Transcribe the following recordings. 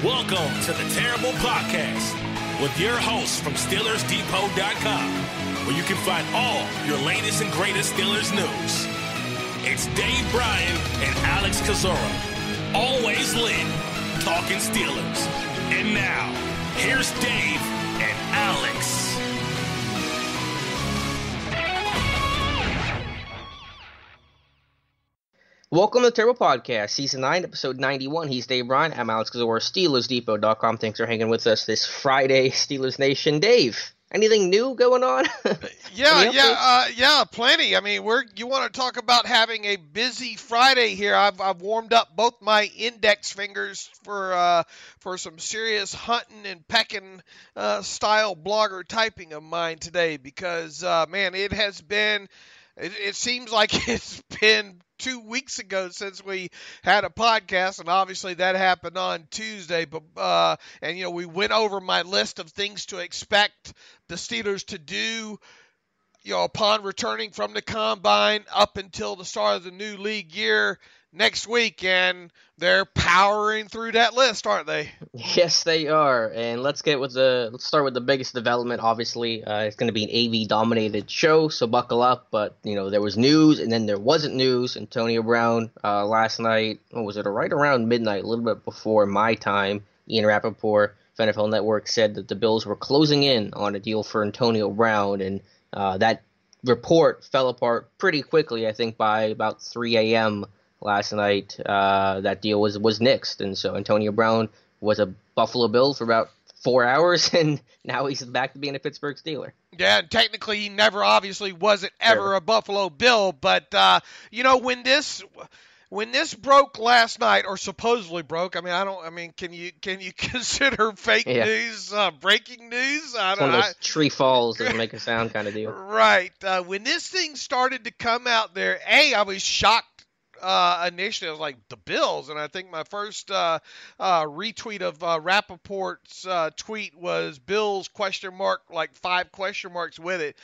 Welcome to the Terrible Podcast with your hosts from SteelersDepot.com, where you can find all your latest and greatest Steelers news. It's Dave Bryan and Alex Kozora, always lit, talking Steelers. And now, here's Dave and Alex. Welcome to the Terrible Podcast, Season 9, Episode 91. He's Dave Bryan. I'm Alex Kozora, SteelersDepot.com. Thanks for hanging with us this Friday, Steelers Nation. Dave, anything new going on? Yeah, plenty. I mean, you want to talk about having a busy Friday here. I've warmed up both my index fingers for some serious hunting and pecking style blogger typing of mine today because, man, it has been, it seems like it's been 2 weeks ago since we had a podcast, and obviously that happened on Tuesday. But we went over my list of things to expect the Steelers to do, upon returning from the combine up until the start of the new league year next week, and they're powering through that list, aren't they? Yes, they are. And let's start with the biggest development. Obviously, it's going to be an AV-dominated show, so buckle up. But there was news, and then there wasn't news. Antonio Brown last night, right around midnight, a little bit before my time. Ian Rappaport, NFL Network, said that the Bills were closing in on a deal for Antonio Brown, and that report fell apart pretty quickly. I think by about 3 a.m. last night, that deal was nixed, and so Antonio Brown was a Buffalo Bill for about 4 hours, and now he's back to being a Pittsburgh Steeler. Yeah, and technically he never obviously wasn't ever a Buffalo Bill, but when this broke last night, or supposedly broke, can you consider fake news breaking news? One of those tree falls doesn't make a sound kind of deal. Right. When this thing started to come out there, I was shocked. Initially, I was like, the Bills, and I think my first retweet of Rappaport's tweet was Bills ? Like 5 question marks with it.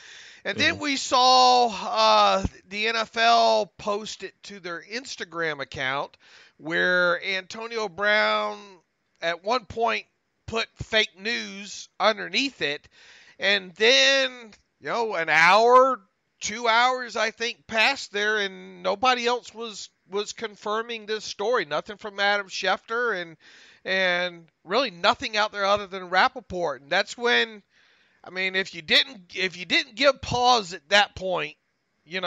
And then we saw the NFL post it to their Instagram account where Antonio Brown at one point put fake news underneath it. And then, an hour, 2 hours, I think, passed there, and nobody else was confirming this story. Nothing from Adam Schefter, and really nothing out there other than Rappaport. And that's when, if you didn't give pause at that point, and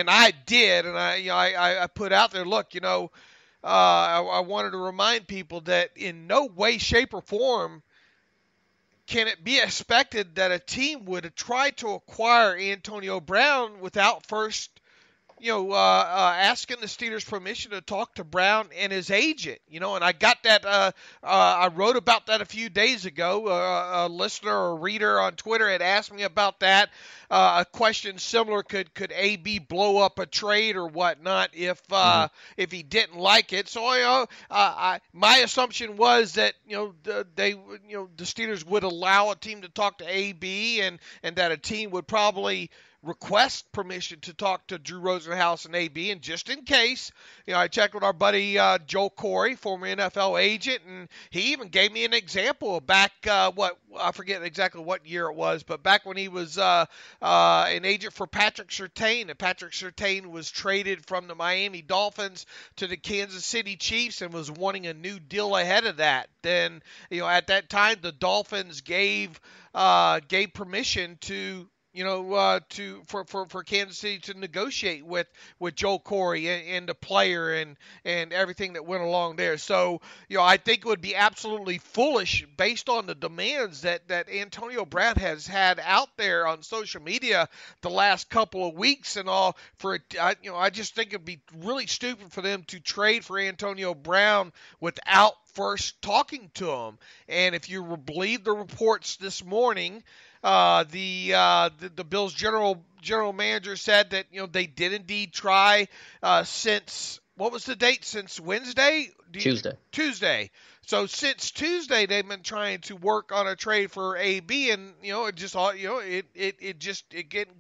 I did, and I put out there, look, I wanted to remind people that in no way, shape, or form can it be expected that a team would try to acquire Antonio Brown without first, asking the Steelers permission to talk to Brown and his agent? And I got that. I wrote about that a few days ago. A listener or reader on Twitter had asked me about that. A question similar: Could AB blow up a trade or whatnot if he didn't like it? So my assumption was that the Steelers would allow a team to talk to AB, and that a team would probably request permission to talk to Drew Rosenhaus and AB, and just in case, I checked with our buddy Joe Corey, former NFL agent, and he even gave me an example back, I forget exactly what year it was, but back when he was an agent for Patrick Surtain, and Patrick Surtain was traded from the Miami Dolphins to the Kansas City Chiefs and was wanting a new deal ahead of that. Then, at that time, the Dolphins gave permission to for Kansas City to negotiate with Joe Corey and the player and everything that went along there. So, I think it would be absolutely foolish based on the demands that Antonio Brown has had out there on social media the last couple of weeks and all. I just think it'd be really stupid for them to trade for Antonio Brown without first talking to him. And if you believe the reports this morning, the Bills general manager said that they did indeed try since, what was the date? Since Wednesday? Tuesday. So since Tuesday, they've been trying to work on a trade for AB, and it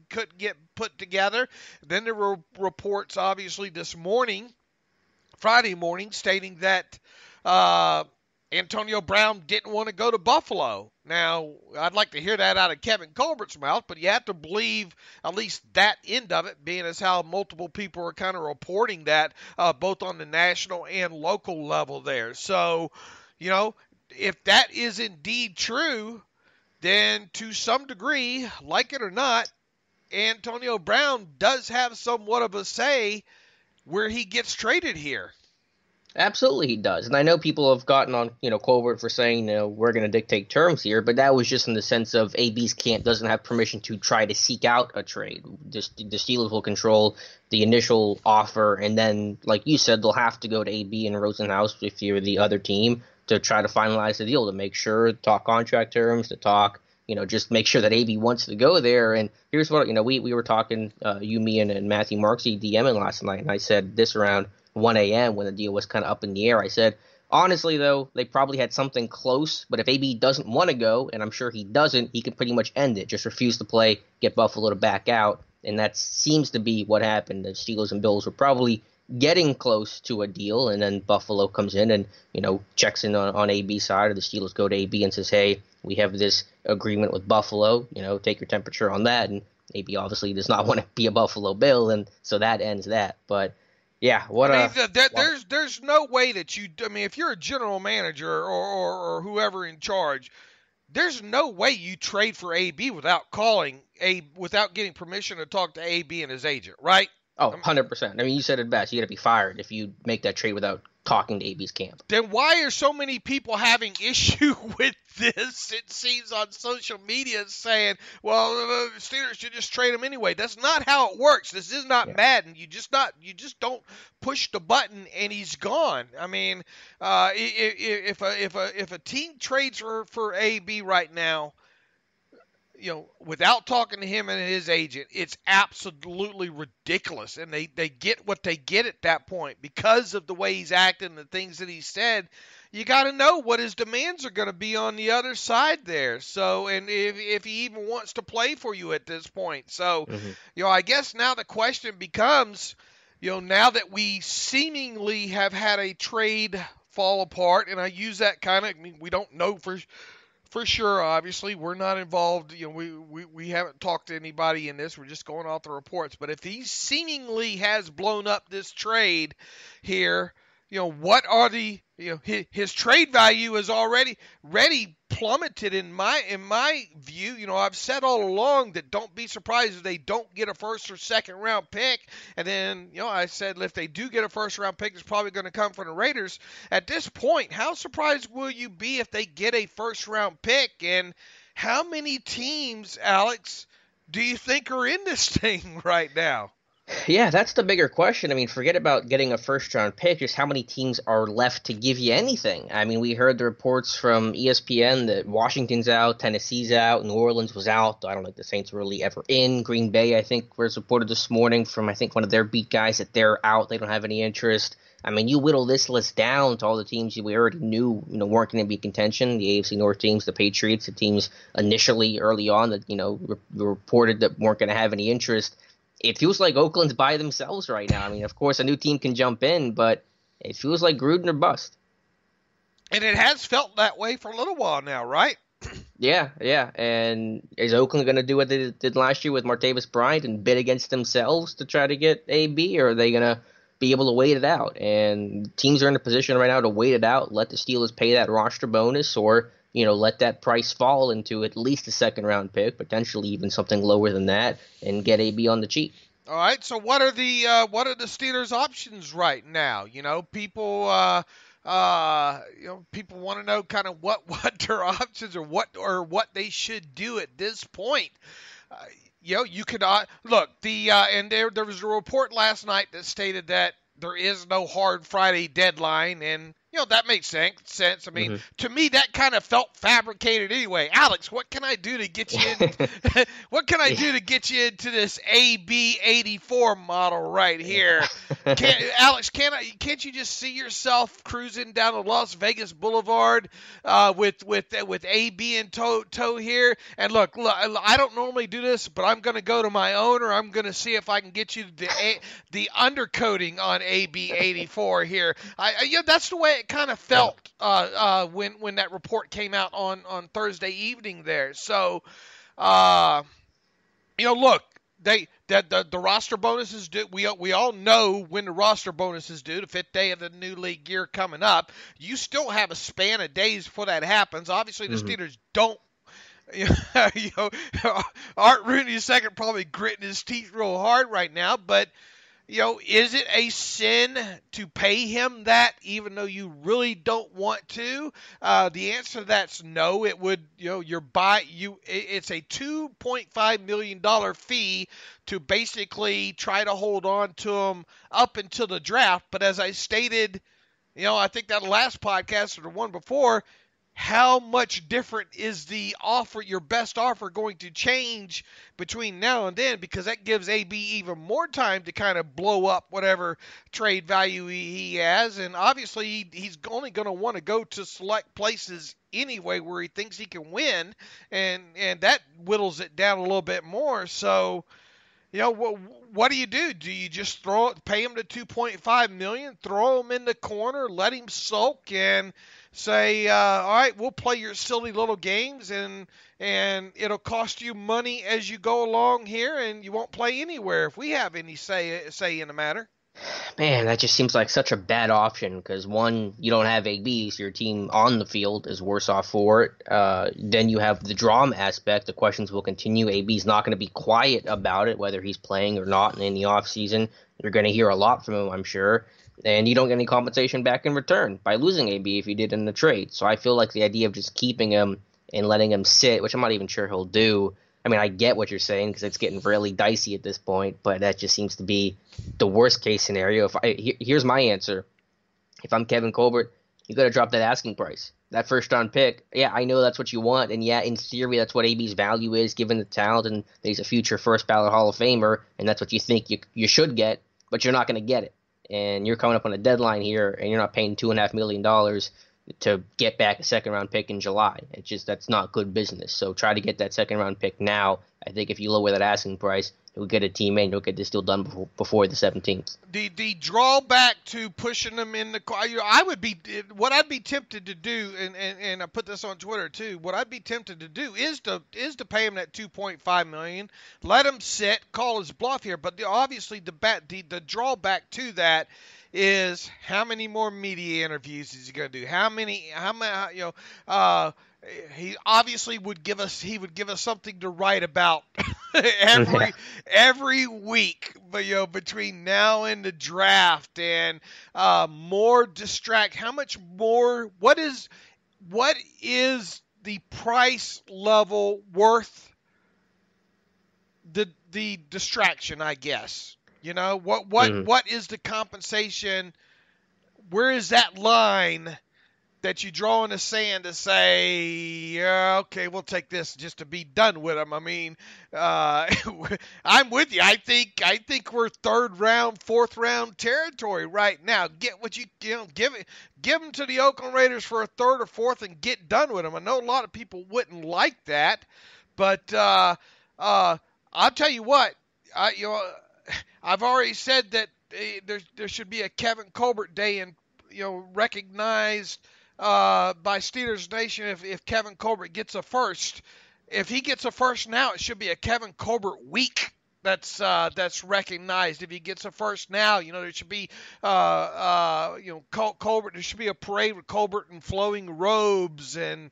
couldn't get put together. Then there were reports, obviously, this morning Friday morning, stating that Antonio Brown didn't want to go to Buffalo. Now, I'd like to hear that out of Kevin Colbert's mouth, but you have to believe at least that end of it, being as how multiple people are kind of reporting that, both on the national and local level there. So, if that is indeed true, then to some degree, like it or not, Antonio Brown does have somewhat of a say where he gets traded here. Absolutely, he does. And I know people have gotten on, Colbert for saying, we're going to dictate terms here, but that was just in the sense of AB's camp doesn't have permission to try to seek out a trade. Just the Steelers will control the initial offer, and then, like you said, they'll have to go to AB and Rosenhaus if you're the other team to try to finalize the deal, to make sure, talk contract terms, to talk, just make sure that AB wants to go there. And here's what, we were talking, you, me, and Matthew Marcusy DMing last night, and I said this around 1 a.m. when the deal was kind of up in the air. I said, honestly, though, they probably had something close, but if AB doesn't want to go, and I'm sure he doesn't, he can pretty much end it, just refuse to play, get Buffalo to back out, and that seems to be what happened. The Steelers and Bills were probably getting close to a deal, and then Buffalo comes in and, checks in on AB's side, or the Steelers go to AB and says, hey, we have this agreement with Buffalo, take your temperature on that, and AB obviously does not want to be a Buffalo Bill, and so that ends that. But yeah, there's no way that if you're a general manager or whoever in charge, there's no way you trade for AB without getting permission to talk to AB and his agent, right? Oh, 100%. You said it best. You got to be fired if you make that trade without talking to AB's camp. Then why are so many people having issue with this? It seems on social media saying, well, the Steelers should just trade him anyway. That's not how it works. This is not Madden. You just don't push the button and he's gone. If a team trades for AB right now, without talking to him and his agent, it's absolutely ridiculous. And they get what they get at that point because of the way he's acting and the things that he said. You got to know what his demands are going to be on the other side there. So, and if he even wants to play for you at this point. So, I guess now the question becomes, now that we seemingly have had a trade fall apart, and I use that kind of, we don't know for sure, obviously, we're not involved. We haven't talked to anybody in this. We're just going off the reports. But if he seemingly has blown up this trade here, what are his trade value is already plummeted in my view. I've said all along that don't be surprised if they don't get a first or second round pick. And then, I said if they do get a first round pick, it's probably going to come from the Raiders. At this point, how surprised will you be if they get a first round pick? And how many teams, Alex, do you think are in this thing right now? Yeah, that's the bigger question. Forget about getting a first-round pick. Just how many teams are left to give you anything? We heard the reports from ESPN that Washington's out, Tennessee's out, New Orleans was out. I don't think the Saints were really ever in. Green Bay, I think, was reported this morning from, one of their beat guys that they're out. They don't have any interest. You whittle this list down to all the teams we already knew, weren't going to be contention. The AFC North teams, the Patriots, the teams initially early on that, reported that weren't going to have any interest. It feels like Oakland's by themselves right now. Of course, a new team can jump in, but it feels like Gruden or bust. And it has felt that way for a little while now, right? Yeah. And is Oakland going to do what they did last year with Martavis Bryant and bid against themselves to try to get AB, or are they going to be able to wait it out? And teams are in a position right now to wait it out, let the Steelers pay that roster bonus, or let that price fall into at least a second-round pick, potentially even something lower than that, and get AB on the cheap. All right. So what are the Steelers' options right now? People people want to know kind of what their options are, what they should do at this point. You could look and there was a report last night that stated that there is no hard Friday deadline, and That makes sense. I mean, Mm-hmm. to me, that kind of felt fabricated anyway. Alex, what can I do to get you in? What can I do to get you into this AB84 model right here? Alex, can't you just see yourself cruising down the Las Vegas Boulevard with AB in tow here? And look, I don't normally do this, but I'm going to go to my owner. I'm going to see if I can get you the undercoating on AB84 here. That's the way it kind of felt when that report came out on Thursday evening there. So, look, the roster bonuses due. We all know when the roster bonuses due, the 5th day of the new league year coming up. You still have a span of days before that happens. Obviously, the Steelers don't. Art Rooney II probably gritting his teeth real hard right now, but. Is it a sin to pay him that even though you really don't want to? The answer to that's no. It would, it's a $2.5 million fee to basically try to hold on to him up until the draft. But as I stated, I think that last podcast or the one before, how much different is the offer, your best offer, going to change between now and then? Because that gives AB even more time to kind of blow up whatever trade value he has. And obviously, he's only going to want to go to select places anyway where he thinks he can win. And that whittles it down a little bit more. So, what do you do? Do you just pay him the $2.5 million, throw him in the corner, let him sulk, and say, all right, we'll play your silly little games, and it'll cost you money as you go along here, and you won't play anywhere if we have any say in the matter? Man, that just seems like such a bad option because, one, you don't have AB, so your team on the field is worse off for it. Then you have the drama aspect. The questions will continue. AB's not going to be quiet about it, whether he's playing or not in the offseason. You're going to hear a lot from him, I'm sure. And you don't get any compensation back in return by losing AB if you did in the trade. So I feel like the idea of just keeping him and letting him sit, which I'm not even sure he'll do. I mean, I get what you're saying because it's getting really dicey at this point, but that just seems to be the worst case scenario. Here's my answer. If I'm Kevin Colbert, you got to drop that asking price. That first round pick, yeah, I know that's what you want, and yeah, in theory, that's what AB's value is given the talent, and he's a future first ballot Hall of Famer, and that's what you think you should get, but you're not going to get it. And you're coming up on a deadline here, and you're not paying $2.5 million to get back a second-round pick in July. That's not good business. So try to get that second-round pick now. I think if you lower that asking price, you'll get a team in, you'll get this deal done before the 17th. The drawback to pushing them in the car, what I'd be tempted to do, and I put this on Twitter too. What I'd be tempted to do is to pay him that $2.5 million, let him sit, call his bluff here. But obviously the drawback to that is how many more media interviews is he going to do? How many? He obviously would give us something to write about every week, but between now and the draft and more distract. How much more? What is the price level worth the distraction? I guess what is the compensation? Where is that line that you draw in the sand to say, yeah, okay, we'll take this just to be done with them? I mean, I'm with you. I think we're third round, fourth round territory right now. Get what give them to the Oakland Raiders for a third or fourth and get done with them. I know a lot of people wouldn't like that, but I'll tell you what, I've already said that there should be a Kevin Colbert Day and recognized by Steelers Nation if Kevin Colbert gets a first. If he gets a first now, it should be a Kevin Colbert week that's recognized. If he gets a first now, there should be Colbert. There should be a parade with Colbert in flowing robes and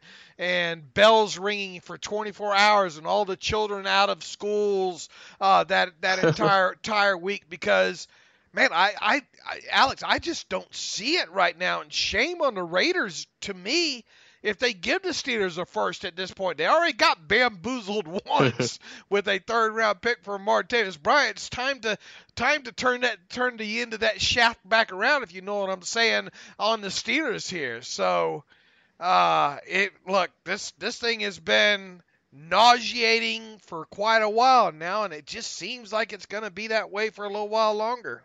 bells ringing for 24 hours and all the children out of schools that entire week because. Man, Alex, I just don't see it right now. And shame on the Raiders, to me, if they give the Steelers a first at this point, they already got bamboozled once with a third-round pick for Martavis Bryant. It's time to turn the end of that shaft back around, if you know what I'm saying, on the Steelers here. So, this thing has been nauseating for quite a while now, and it just seems like it's going to be that way for a little while longer.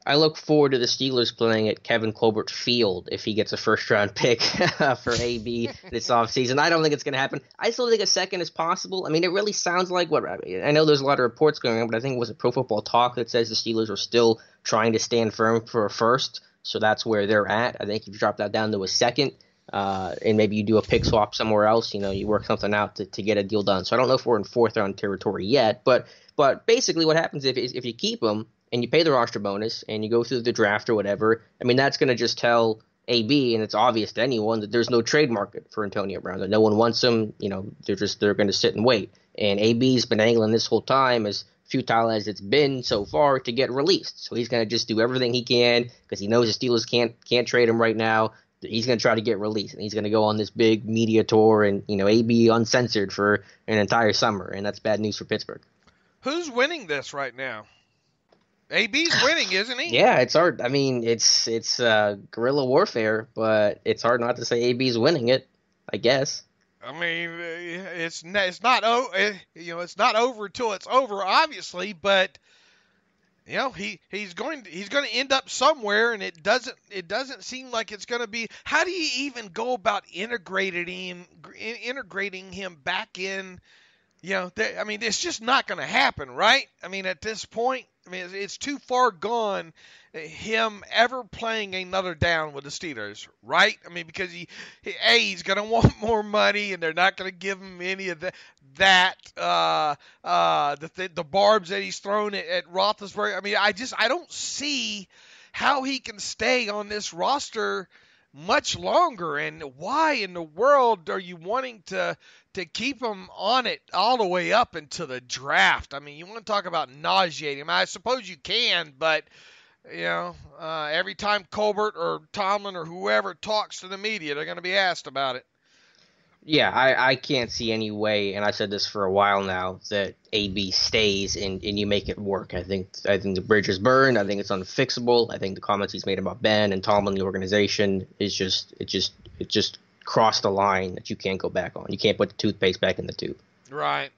I look forward to the Steelers playing at Kevin Colbert Field if he gets a first-round pick for AB this offseason. I don't think it's going to happen. I still think a second is possible. I mean, it really sounds like I know there's a lot of reports going on, but I think it was a Pro Football Talk that says the Steelers are still trying to stand firm for a first, so that's where they're at. I think if you drop that down to a second, and maybe you do a pick swap somewhere else, you work something out to get a deal done. So I don't know if we're in fourth-round territory yet, but basically what happens if you keep them, and you pay the roster bonus, and you go through the draft or whatever, I mean, that's going to just tell AB, and it's obvious to anyone, that there's no trade market for Antonio Brown, that no one wants him. They're going to sit and wait. And AB's been angling this whole time, as futile as it's been so far, to get released. So he's going to just do everything he can, because he knows the Steelers can't trade him right now. He's going to try to get released, and he's going to go on this big media tour, and, AB uncensored for an entire summer, and that's bad news for Pittsburgh. Who's winning this right now? AB's winning, isn't he? Yeah, it's hard. I mean, it's guerrilla warfare, but it's hard not to say AB's winning it, I guess. I mean, it's not over till it's over, obviously, but he's going to end up somewhere, and it doesn't seem like it's going to be. How do you even go about integrating him back in? It's just not going to happen, right? I mean, at this point, it's too far gone, him ever playing another down with the Steelers, right? I mean, because he's going to want more money, and they're not going to give him any of the barbs that he's thrown at Roethlisberger. I mean, I don't see how he can stay on this roster much longer, and why in the world are you wanting to keep him on it all the way up into the draft? I mean, you want to talk about nauseating. I suppose you can, but every time Colbert or Tomlin or whoever talks to the media, they're going to be asked about it. Yeah, I can't see any way, and I've said this for a while now, that AB stays and you make it work. I think the bridge is burned. I think it's unfixable. I think the comments he's made about Ben and Tomlin, the organization, is just crossed the line that you can't go back on. You can't put the toothpaste back in the tube. Right.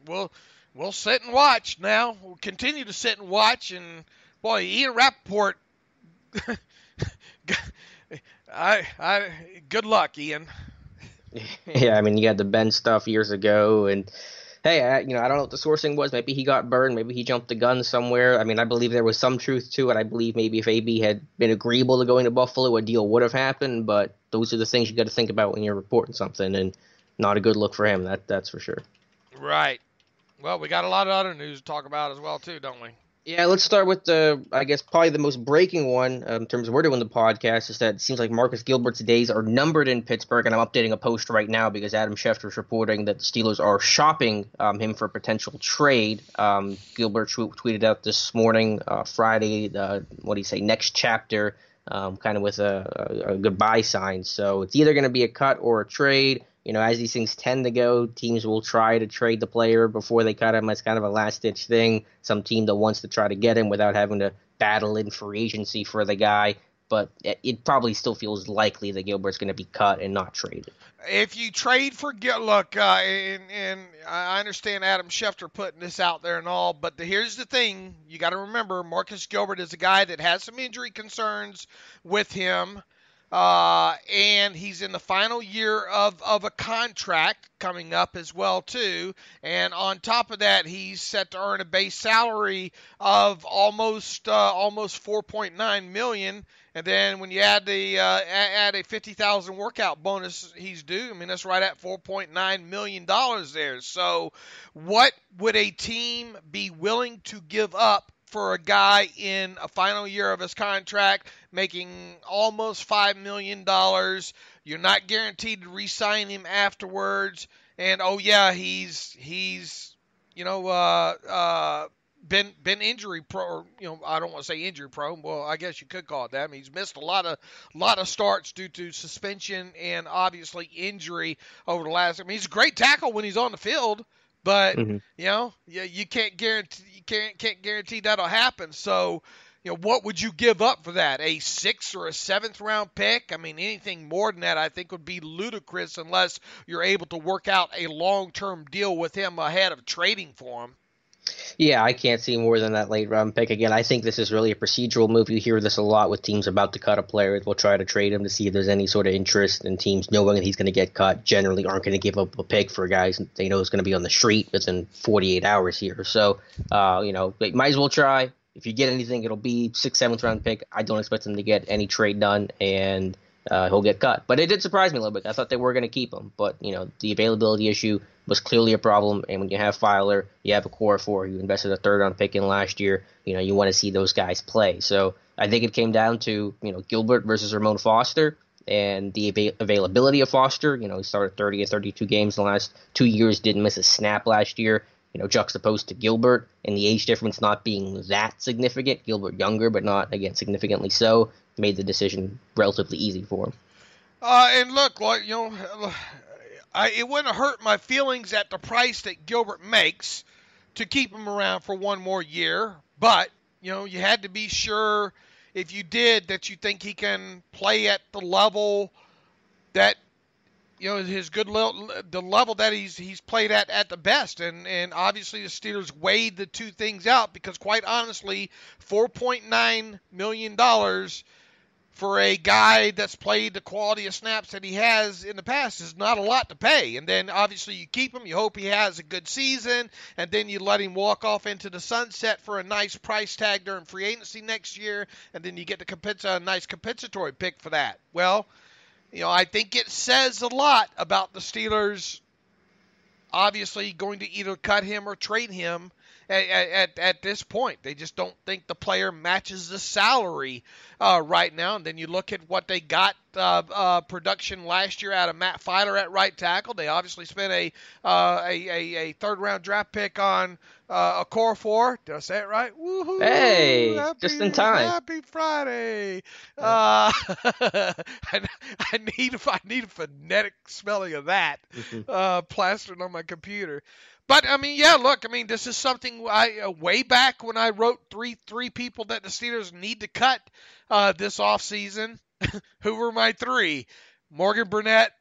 We'll sit and watch now. We'll continue to sit and watch, and boy, Ian Rappaport. Good luck, Ian. Yeah, I mean, you had the Ben stuff years ago, and hey, I don't know what the sourcing was. Maybe he got burned. Maybe he jumped the gun somewhere. I mean, I believe there was some truth to it. I believe maybe if AB had been agreeable to going to Buffalo, a deal would have happened. But those are the things you got to think about when you're reporting something, and not a good look for him. That's for sure. Right. Well, we got a lot of other news to talk about as well, too, don't we? Yeah, let's start with probably the most breaking one in terms of we're doing the podcast, is that it seems like Marcus Gilbert's days are numbered in Pittsburgh, and I'm updating a post right now because Adam Schefter is reporting that the Steelers are shopping him for a potential trade. Gilbert tweeted out this morning, Friday, next chapter, kind of with a goodbye sign. So it's either going to be a cut or a trade. As these things tend to go, teams will try to trade the player before they cut him. It's kind of a last-ditch thing. Some team that wants to try to get him without having to battle in free agency for the guy. But it probably still feels likely that Gilbert's going to be cut and not traded. If you trade for Gilbert, and I understand Adam Schefter putting this out there and all, but here's the thing. You got to remember, Marcus Gilbert is a guy that has some injury concerns with him. And he's in the final year of a contract coming up as well too, and on top of that, he's set to earn a base salary of almost $4.9 million, and then when you add add a $50,000 workout bonus he's due, I mean that's right at $4.9 million there. So, what would a team be willing to give up for a guy in a final year of his contract, making almost $5 million? You're not guaranteed to re-sign him afterwards. And, he's been injury pro, or, I don't want to say injury prone. Well, I guess you could call it that. I mean, he's missed a lot of starts due to suspension and obviously injury over the last. I mean, he's a great tackle when he's on the field, but you can't guarantee that'll happen. So, what would you give up for that? A 6th or a 7th round pick? I mean, anything more than that I think would be ludicrous unless you're able to work out a long-term deal with him ahead of trading for him. Yeah, I can't see more than that late round pick. Again, I think this is really a procedural move. You hear this a lot with teams about to cut a player. They'll try to trade him to see if there's any sort of interest, and teams knowing that he's going to get cut generally aren't going to give up a pick for guys they know is going to be on the street within 48 hours here. So, they might as well try. If you get anything, it'll be 6th, 7th round pick. I don't expect him to get any trade done, and he'll get cut. But it did surprise me a little bit. I thought they were going to keep him. But, the availability issue was clearly a problem. And when you have Filer, you have a core 4, you invested a 3rd round pick in last year, you want to see those guys play. So I think it came down to, Gilbert versus Ramon Foster and the availability of Foster. He started 30 or 32 games in the last 2 years, didn't miss a snap last year. Juxtaposed to Gilbert and the age difference not being that significant. Gilbert younger, but not, again, significantly so, made the decision relatively easy for him. And look, it wouldn't hurt my feelings at the price that Gilbert makes to keep him around for one more year. But, you had to be sure if you did that you think he can play at the level that the level that he's played at the best, and obviously the Steelers weighed the two things out because, quite honestly, $4.9 million for a guy that's played the quality of snaps that he has in the past is not a lot to pay. And then obviously you keep him, you hope he has a good season, and then you let him walk off into the sunset for a nice price tag during free agency next year, and then you get a nice compensatory pick for that. Well, I think it says a lot about the Steelers obviously going to either cut him or trade him at this point. They just don't think the player matches the salary right now. And then you look at what they got production last year out of Matt Filer at right tackle. They obviously spent a 3rd round draft pick on a core 4. Did I say it right? Woohoo! Hey, just in time. Happy Friday. I need a phonetic spelling of that plastered on my computer. But, this is something way back when I wrote three people that the Steelers need to cut this offseason. Who were my 3? Morgan Burnett,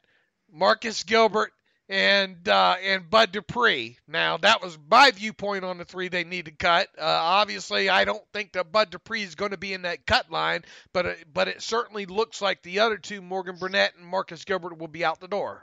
Marcus Gilbert, and Bud Dupree. Now, that was my viewpoint on the 3 they need to cut. Obviously, I don't think that Bud Dupree is going to be in that cut line, but it certainly looks like the other 2, Morgan Burnett and Marcus Gilbert, will be out the door.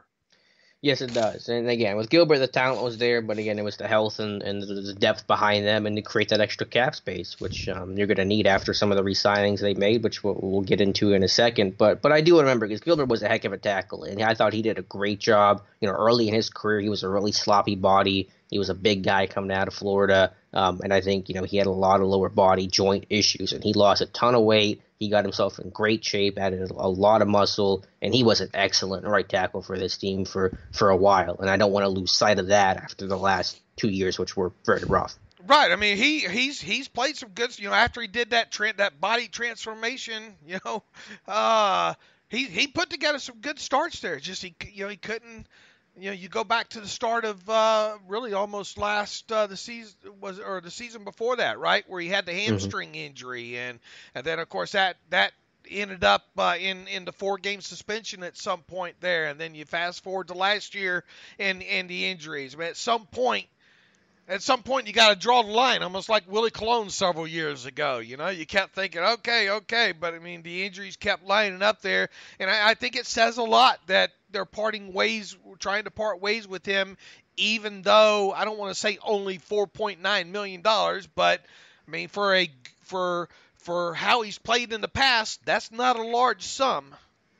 Yes, it does. And again, with Gilbert, the talent was there, but again, it was the health and the depth behind them and to create that extra cap space, which you're going to need after some of the re-signings they made, which we'll get into in a second. But I do remember, because Gilbert was a heck of a tackle, and I thought he did a great job. Early in his career, he was a really sloppy body. He was a big guy coming out of Florida, and I think, he had a lot of lower body joint issues, and he lost a ton of weight. He got himself in great shape, added a lot of muscle, and he was an excellent right tackle for this team for a while. And I don't want to lose sight of that after the last 2 years, which were very rough. Right. I mean, he's played some good. After he did that body transformation, he put together some good starts there. Just he couldn't. You go back to the start of really almost the season before that, right, where he had the hamstring injury, and then of course that ended up in the 4-game suspension at some point there, and then you fast forward to last year and the injuries. I mean, at some point you got to draw the line, almost like Willie Colon several years ago. You kept thinking, okay, but I mean the injuries kept lining up there, and I think it says a lot that they're trying to part ways with him, even though I don't want to say only $4.9 million, but I mean for how he's played in the past, that's not a large sum.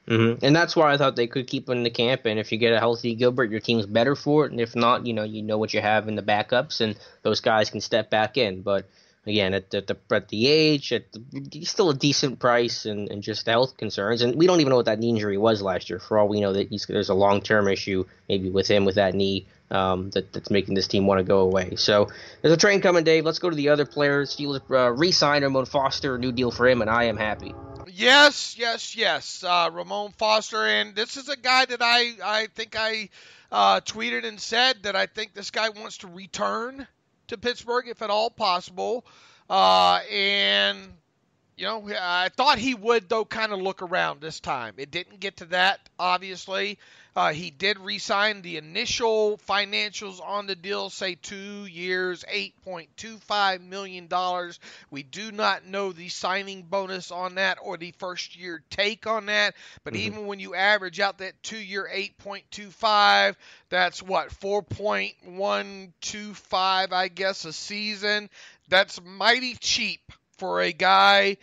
Mm-hmm. And that's why I thought they could keep him in the camp, and if you get a healthy Gilbert, your team's better for it, and if not, you know what you have in the backups, and those guys can step back in. But again, at the age, he's still a decent price, and just health concerns. And we don't even know what that knee injury was last year. For all we know, that there's a long-term issue maybe with him with that knee that's making this team want to go away. So there's a train coming, Dave. Let's go to the other players. Steelers re-signed Ramon Foster, new deal for him, and I am happy. Yes. Ramon Foster, and this is a guy that I think I tweeted and said that I think this guy wants to return to Pittsburgh if at all possible. And I thought he would, though, kind of look around this time. It didn't get to that, obviously. He did re-sign. The initial financials on the deal say 2 years, $8.25 million. We do not know the signing bonus on that or the first-year take on that. But even when you average out that 2-year 8.25, that's what, 4.125, I guess, a season. That's mighty cheap for a guy,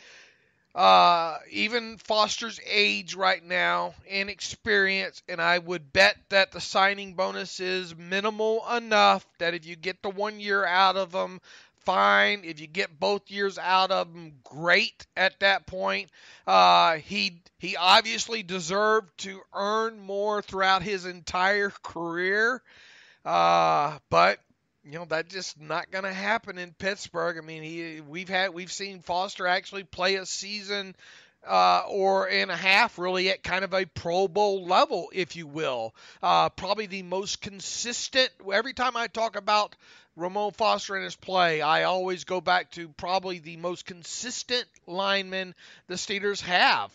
even Foster's age right now and experience, and I would bet that the signing bonus is minimal enough that if you get the 1 year out of him, fine. If you get both years out of him, great at that point. He obviously deserved to earn more throughout his entire career, but that's just not going to happen in Pittsburgh. I mean, we've seen Foster actually play a season or and a half, really, at kind of a Pro Bowl level, if you will. Probably the most consistent. Every time I talk about Ramon Foster and his play, I always go back to probably the most consistent lineman the Steelers have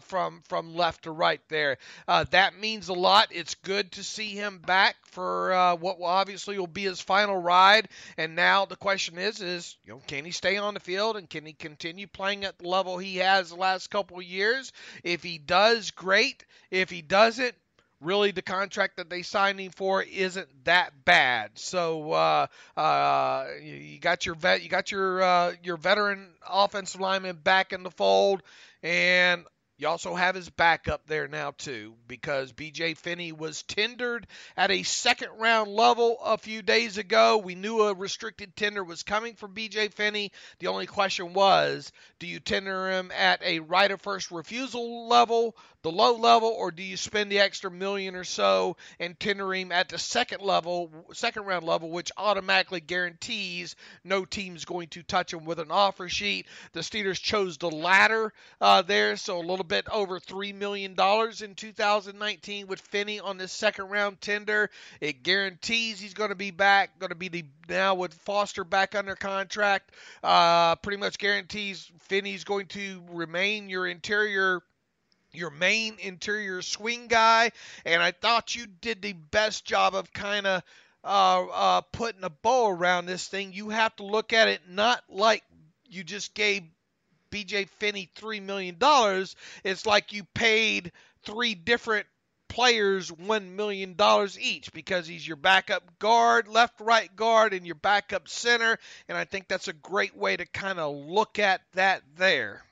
from left to right there. That means a lot. It's good to see him back for what will obviously will be his final ride. And now the question is can he stay on the field and can he continue playing at the level he has the last couple of years? If he does, great. If he doesn't, really, the contract that they signed him for isn't that bad. So you got your veteran offensive lineman back in the fold, and you also have his backup there now too, because B.J. Finney was tendered at a second-round level a few days ago. We knew a restricted tender was coming for B.J. Finney. The only question was, do you tender him at a right of first refusal level, the low level, or do you spend the extra $1 million or so and tender him at the second round level, which automatically guarantees no team's going to touch him with an offer sheet? The Steelers chose the latter there, so a little bit over $3 million in 2019 with Finney on this second round tender. It guarantees he's going to be back, now with Foster back under contract, pretty much guarantees Finney's going to remain your main interior swing guy. And I thought you did the best job of kind of putting a bow around this thing. You have to look at it not like you just gave B.J. Finney $3 million. It's like you paid three different players $1 million each, because he's your backup guard, right guard, and your backup center. And I think that's a great way to kind of look at that there.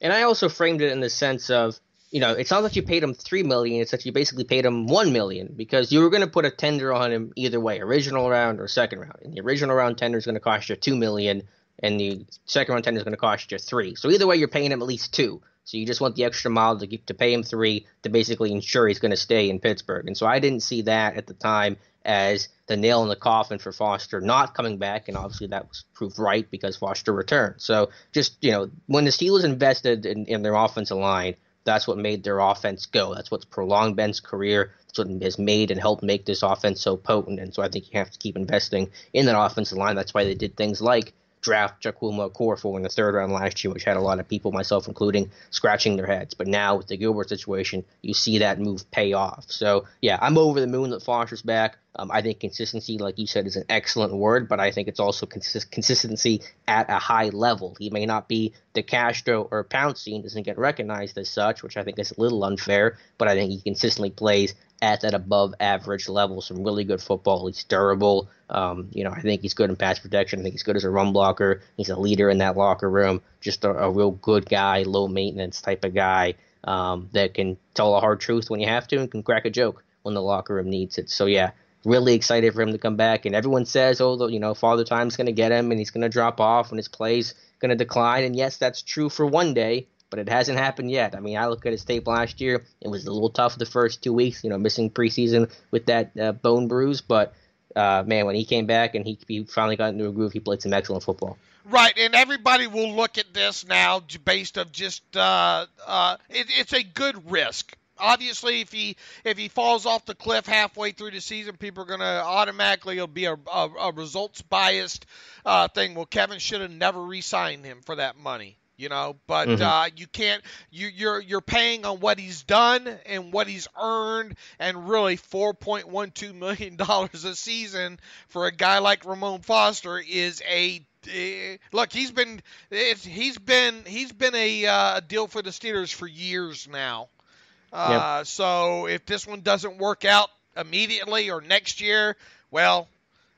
And I also framed it in the sense of, it's not that you paid him $3 million, it's that you basically paid him $1 million, because you were going to put a tender on him either way, original round or second round. And the original round tender is going to cost you $2 million, and the second round tender is going to cost you $3 million. So either way, you're paying him at least $2 million. So you just want the extra mile to pay him $3 million to basically ensure he's going to stay in Pittsburgh. And so I didn't see that at the time as the nail in the coffin for Foster not coming back, and obviously that was proved right because Foster returned. So just, when the Steelers invested in their offensive line, that's what made their offense go. That's what's prolonged Ben's career. That's what has made and helped make this offense so potent. And so I think you have to keep investing in that offensive line. That's why they did things like draft Chukwuma Okorafor in the third round last year, which had a lot of people, myself including, scratching their heads. But now with the Gilbert situation, you see that move pay off. So, yeah, I'm over the moon that Foster's back. I think consistency, like you said, is an excellent word, but I think it's also consistency at a high level. He may not be the Castro or Pouncey and doesn't get recognized as such, which I think is a little unfair, but I think he consistently plays at that above average level, some really good football. He's durable. I think he's good in pass protection. I think he's good as a run blocker. He's a leader in that locker room. Just a real good guy, low maintenance type of guy that can tell a hard truth when you have to and can crack a joke when the locker room needs it. So yeah, really excited for him to come back. And everyone says, oh, Father Time's going to get him and he's going to drop off and his play's going to decline. And yes, that's true for one day, but it hasn't happened yet. I mean, I look at his tape last year. It was a little tough the first 2 weeks, missing preseason with that bone bruise. But, man, when he came back and he finally got into a groove, he played some excellent football. Right, and everybody will look at this now based of just it's a good risk. Obviously, if he falls off the cliff halfway through the season, people are going to automatically, it'll be a results biased thing. Well, Kevin should have never re-signed him for that money, But you can't. You're paying on what he's done and what he's earned, and really $4.12 million a season for a guy like Ramon Foster is a look. He's been a deal for the Steelers for years now. Yep. So if this one doesn't work out immediately or next year, well,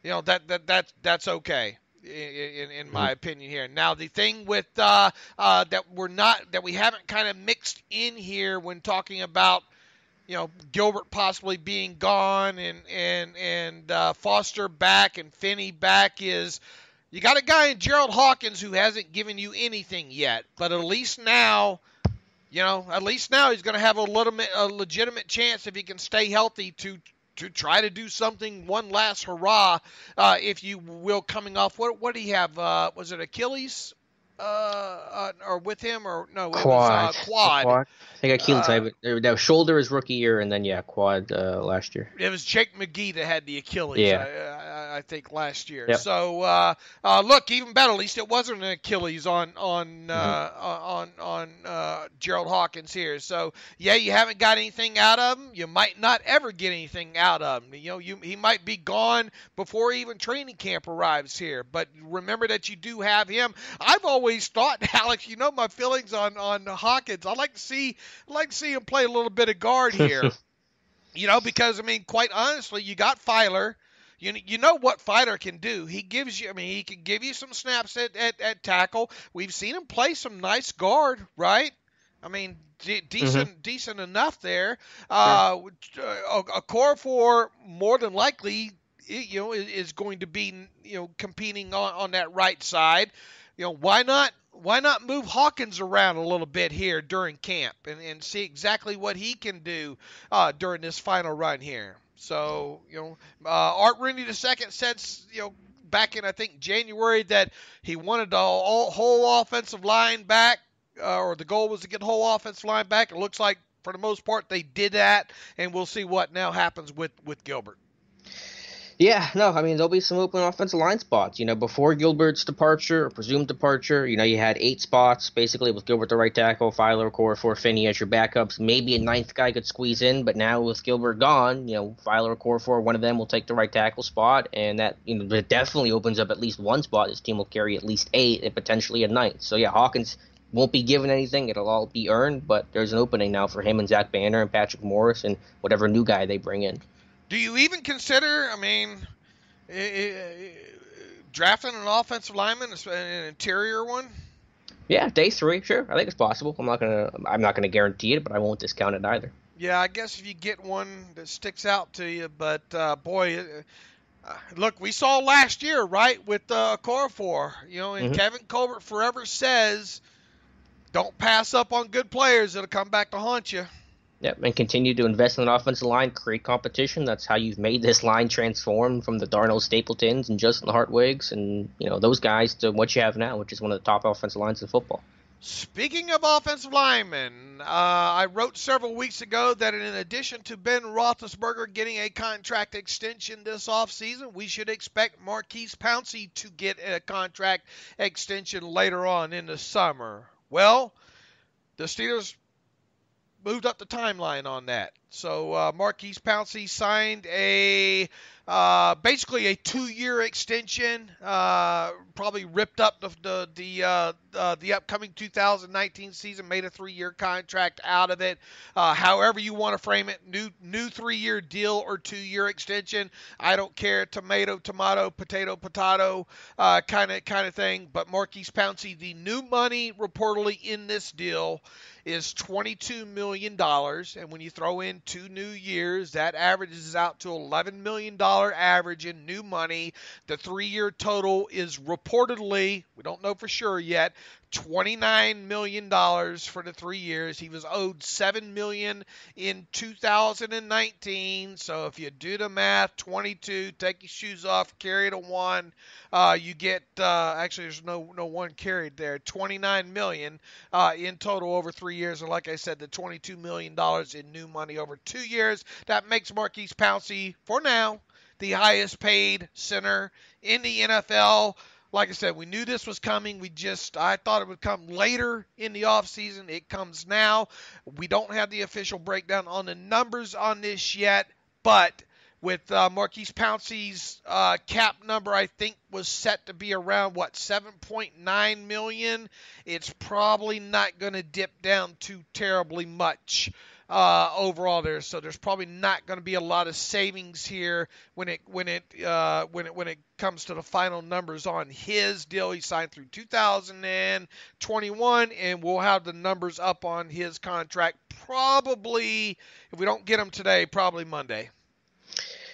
that's okay in my opinion here. Now the thing with that we haven't kind of mixed in here when talking about Gilbert possibly being gone and Foster back and Finney back is you got a guy in Gerald Hawkins who hasn't given you anything yet, but at least now. He's going to have a legitimate chance if he can stay healthy to try to do something, one last hurrah, if you will, coming off. What did he have? Was it Achilles or with him or no? It was quad. I think Achilles. That was shoulder his rookie year, and then quad last year. It was Jake McGee that had the Achilles. Yeah. I think last year. Yep. So look, even better. At least it wasn't an Achilles on Gerald Hawkins here. So you haven't got anything out of him. You might not ever get anything out of him. He might be gone before even training camp arrives here. But remember that you do have him. I've always thought, Alex, my feelings on Hawkins. I'd like to see him play a little bit of guard here. Because quite honestly, you got Filer. You know what Filer can do. He gives you. He can give you some snaps at tackle. We've seen him play some nice guard, right? Decent enough there. A core for more than likely, is going to be competing on that right side. Why not move Hawkins around a little bit here during camp and see exactly what he can do during this final run here. So, Art Rooney II said, back in, I think, January that he wanted the whole offensive line back, or the goal was to get the whole offensive line back. It looks like, for the most part, they did that, and we'll see what now happens with Gilbert. Yeah, no, there'll be some open offensive line spots. Before Gilbert's departure, or presumed departure, you had 8 spots, basically, with Gilbert the right tackle, Filer, Okorafor, Finney as your backups. Maybe a 9th guy could squeeze in, but now with Gilbert gone, Filer, Okorafor, one of them will take the right tackle spot, and that, that definitely opens up at least one spot. This team will carry at least 8 and potentially a 9th. So, Hawkins won't be given anything. It'll all be earned, but there's an opening now for him and Zach Banner and Patrick Morris and whatever new guy they bring in. Do you even consider, drafting an offensive lineman, an interior one? Yeah, day 3, sure. I think it's possible. I'm not gonna guarantee it, but I won't discount it either. Yeah, I guess if you get one that sticks out to you, but boy, look, we saw last year, right, with Okorafor, and Kevin Colbert forever says, don't pass up on good players. It'll come back to haunt you. Yep, and continue to invest in an offensive line, create competition. That's how you've made this line transform from the Darnell Stapletons and Justin Hartwigs and those guys to what you have now, which is one of the top offensive lines in football. Speaking of offensive linemen, I wrote several weeks ago that in addition to Ben Roethlisberger getting a contract extension this offseason, we should expect Maurkice Pouncey to get a contract extension later on in the summer. Well, the Steelers moved up the timeline on that. So Maurkice Pouncey signed basically a 2-year extension. Probably ripped up the upcoming 2019 season, made a 3-year contract out of it. However you want to frame it, new 3-year deal or 2-year extension. I don't care. Tomato, potato, kind of thing. But Maurkice Pouncey, the new money reportedly in this deal is $22 million, and when you throw in in 2 new years. That averages out to $11 million average in new money. The 3-year total is reportedly, we don't know for sure yet, $29 million for the 3 years. He was owed $7 million in 2019. So if you do the math, 22, take your shoes off, carry the 1, you get actually there's no 1 carried there. $29 million in total over 3 years, and like I said, the $22 million in new money over 2 years. That makes Maurkice Pouncey, for now, the highest paid center in the NFL. Like I said, we knew this was coming. I thought it would come later in the offseason. It comes now. We don't have the official breakdown on the numbers on this yet, but with Maurkice Pouncey's cap number, I think, was set to be around, $7.9 million. It's probably not going to dip down too terribly much overall there. So there's probably not going to be a lot of savings here when it comes to the final numbers on his deal. He signed through 2021, and we'll have the numbers up on his contract probably, if we don't get them today, probably Monday.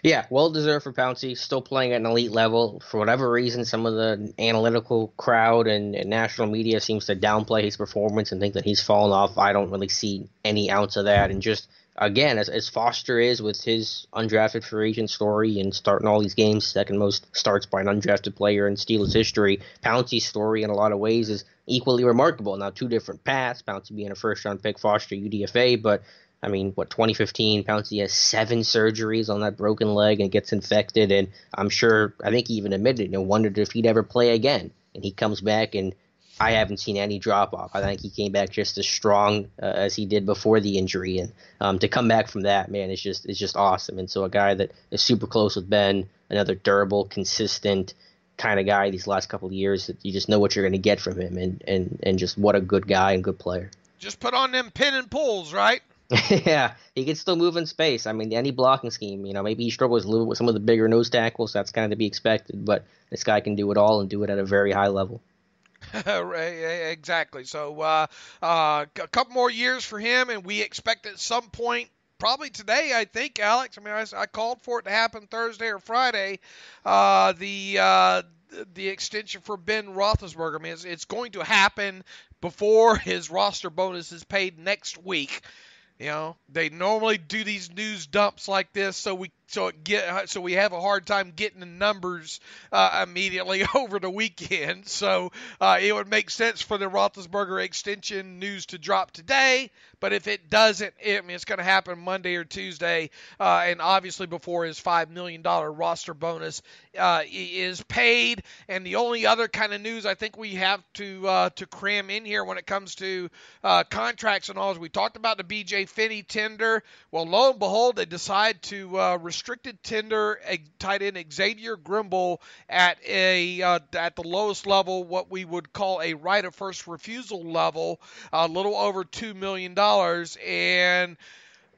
Yeah, well-deserved for Pouncey. Still playing at an elite level. For whatever reason, some of the analytical crowd and national media seems to downplay his performance and think that he's fallen off. I don't really see any ounce of that. And just, again, as Foster is with his undrafted free agent story and starting all these games, second most starts by an undrafted player in Steelers history, Pouncey's story in a lot of ways is equally remarkable. Now, 2 different paths, Pouncey being a first-round pick, Foster UDFA, but 2015, Pouncey has 7 surgeries on that broken leg and gets infected, and I think he even admitted, wondered if he'd ever play again. And he comes back, and I haven't seen any drop-off. I think he came back just as strong as he did before the injury, and to come back from that, man, it's just awesome. And so a guy that is super close with Ben, another durable, consistent kind of guy these last couple of years, that you just know what you're going to get from him, and just what a good guy and good player. Just put on them pin and pulls, right? Yeah, he can still move in space. Any blocking scheme, maybe he struggles a little with some of the bigger nose tackles. That's kind of to be expected, but this guy can do it all and do it at a very high level. Exactly. So a couple more years for him, and we expect at some point, probably today, I think, Alex. I called for it to happen Thursday or Friday. The extension for Ben Roethlisberger. It's going to happen before his roster bonus is paid next week. They normally do these news dumps like this, so we have a hard time getting the numbers immediately over the weekend. So it would make sense for the Roethlisberger extension news to drop today. But if it doesn't, it's going to happen Monday or Tuesday, and obviously before his $5 million roster bonus is paid. And the only other kind of news I think we have to cram in here when it comes to contracts and all is we talked about the B.J. Finney tender. Well, lo and behold, they decide to restricted tender a tight end Xavier Grimble at the lowest level, what we would call a right of first refusal level, a little over $2 million. And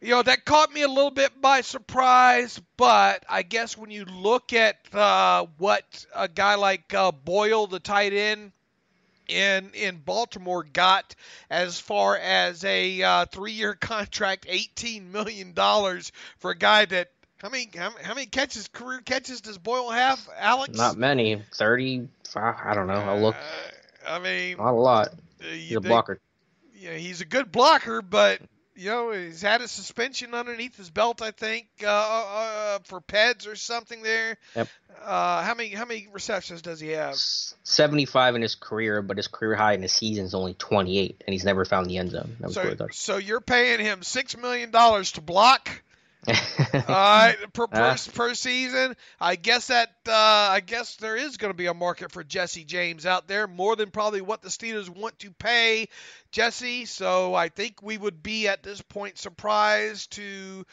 that caught me a little bit by surprise, but I guess when you look at what a guy like Boyle, the tight end in Baltimore, got as far as a 3-year contract, $18 million for a guy that, how many career catches does Boyle have, Alex? Not many. 30, I don't know. I'll look. Not a lot. He's a blocker. He's a good blocker, but he's had a suspension underneath his belt, I think, for PEDs or something there. Yep. How many receptions does he have? 75 in his career, but his career high in his season is only 28, and he's never found the end zone. So you're paying him $6 million to block? per season. I guess there is going to be a market for Jesse James out there, more than probably what the Steelers want to pay Jesse. So I think we would be at this point surprised to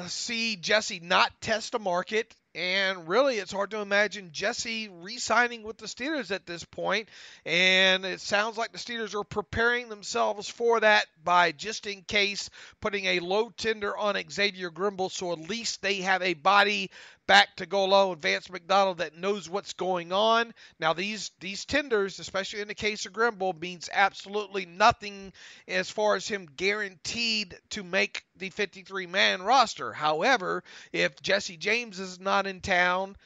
see Jesse not test a market And really, it's hard to imagine Jesse re-signing with the Steelers at this point. And it sounds like the Steelers are preparing themselves for that by, just in case, putting a low tender on Xavier Grimble, so at least they have a body back to go along with Vance McDonald that knows what's going on. Now, these tenders, especially in the case of Grimble, means absolutely nothing as far as him guaranteed to make the 53-man roster. However, if Jesse James is not in town,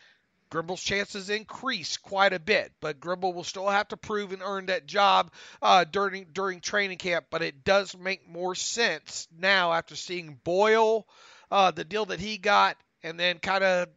Grimble's chances increase quite a bit, but Grimble will still have to prove and earn that job during training camp. But it does make more sense now after seeing Boyle, the deal that he got, and then kind of,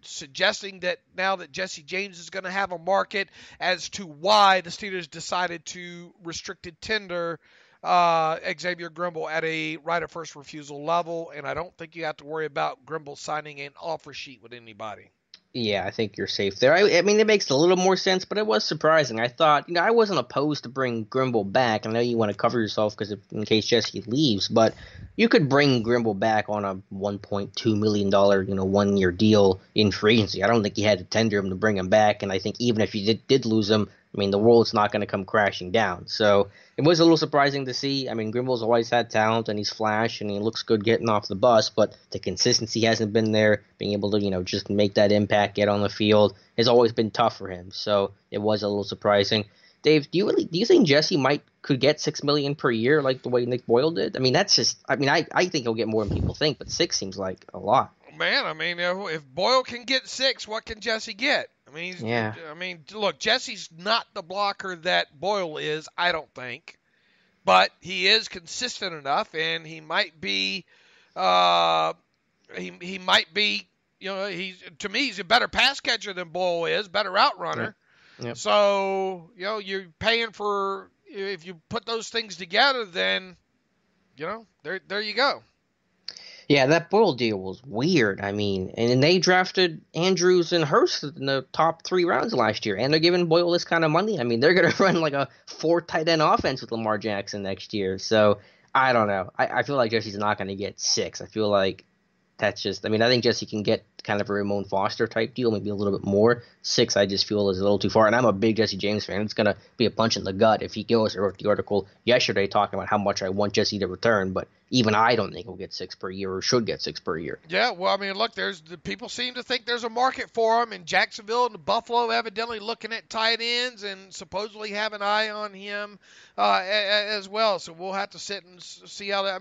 suggesting that now that Jesse James is going to have a market, as to why the Steelers decided to restricted tender Xavier Grimble at a right of first refusal level. And I don't think you have to worry about Grimble signing an offer sheet with anybody. Yeah, I think you're safe there. I mean, it makes a little more sense, but it was surprising. I thought, I wasn't opposed to bring Grimble back. I know you want to cover yourself because in case Jesse leaves, but you could bring Grimble back on a $1.2 million, 1-year deal in free agency. I don't think you had to tender him to bring him back, and I think even if you did lose him, I mean, the world's not going to come crashing down. So it was a little surprising to see. I mean, Grimble's always had talent, and he's flash, and he looks good getting off the bus, but the consistency hasn't been there. Being able to, just make that impact, get on the field, has always been tough for him. So it was a little surprising. Dave, do you think Jesse could get $6 million per year like the way Nick Boyle did? I mean, that's just. I mean, I think he'll get more than people think, but 6 seems like a lot. Man, I mean, if Boyle can get 6, what can Jesse get? I mean, yeah. I mean, look, Jesse's not the blocker that Boyle is, I don't think, but he is consistent enough, and he might be. He might be. To me, he's a better pass catcher than Boyle is, better route runner. Yep. So, you're paying for, if you put those things together, then, there you go. Yeah, that Boyle deal was weird. I mean, and they drafted Andrews and Hurst in the top 3 rounds last year, and they're giving Boyle this kind of money. I mean, they're going to run like a 4 tight end offense with Lamar Jackson next year. So, I don't know. I feel like Jesse's not going to get 6. I feel like that's just, I think Jesse can get kind of a Ramon Foster type deal, maybe a little bit more. 6, I just feel is a little too far. And I'm a big Jesse James fan. It's going to be a punch in the gut if he goes. I wrote the article yesterday talking about how much I want Jesse to return, but even I don't think he'll get 6 per year or should get 6 per year. Yeah, well, I mean, look, people seem to think there's a market for him, and Jacksonville and Buffalo evidently looking at tight ends and supposedly have an eye on him as well. So we'll have to sit and see how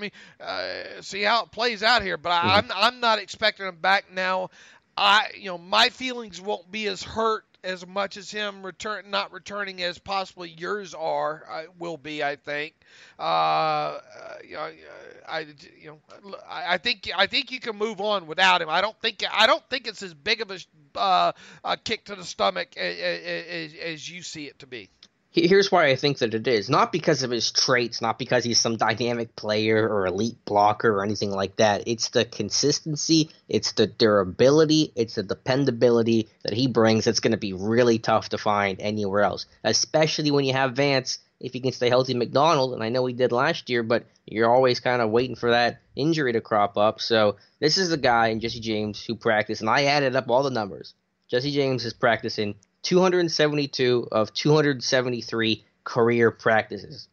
see how it plays out here. But I'm not expecting him back now. My feelings won't be as hurt as much as him not returning as possibly yours will be. I think. I think you can move on without him. I don't think it's as big of a kick to the stomach as you see it to be. Here's why I think that it is. Not because of his traits, not because he's some dynamic player or elite blocker or anything like that. It's the consistency, it's the durability, it's the dependability that he brings that's going to be really tough to find anywhere else, especially when you have Vance, if he can stay healthy, McDonald, and I know he did last year, but you're always kind of waiting for that injury to crop up. So this is the guy in Jesse James who practiced, and I added up all the numbers. Jesse James is practicing 272 of 273 career practices.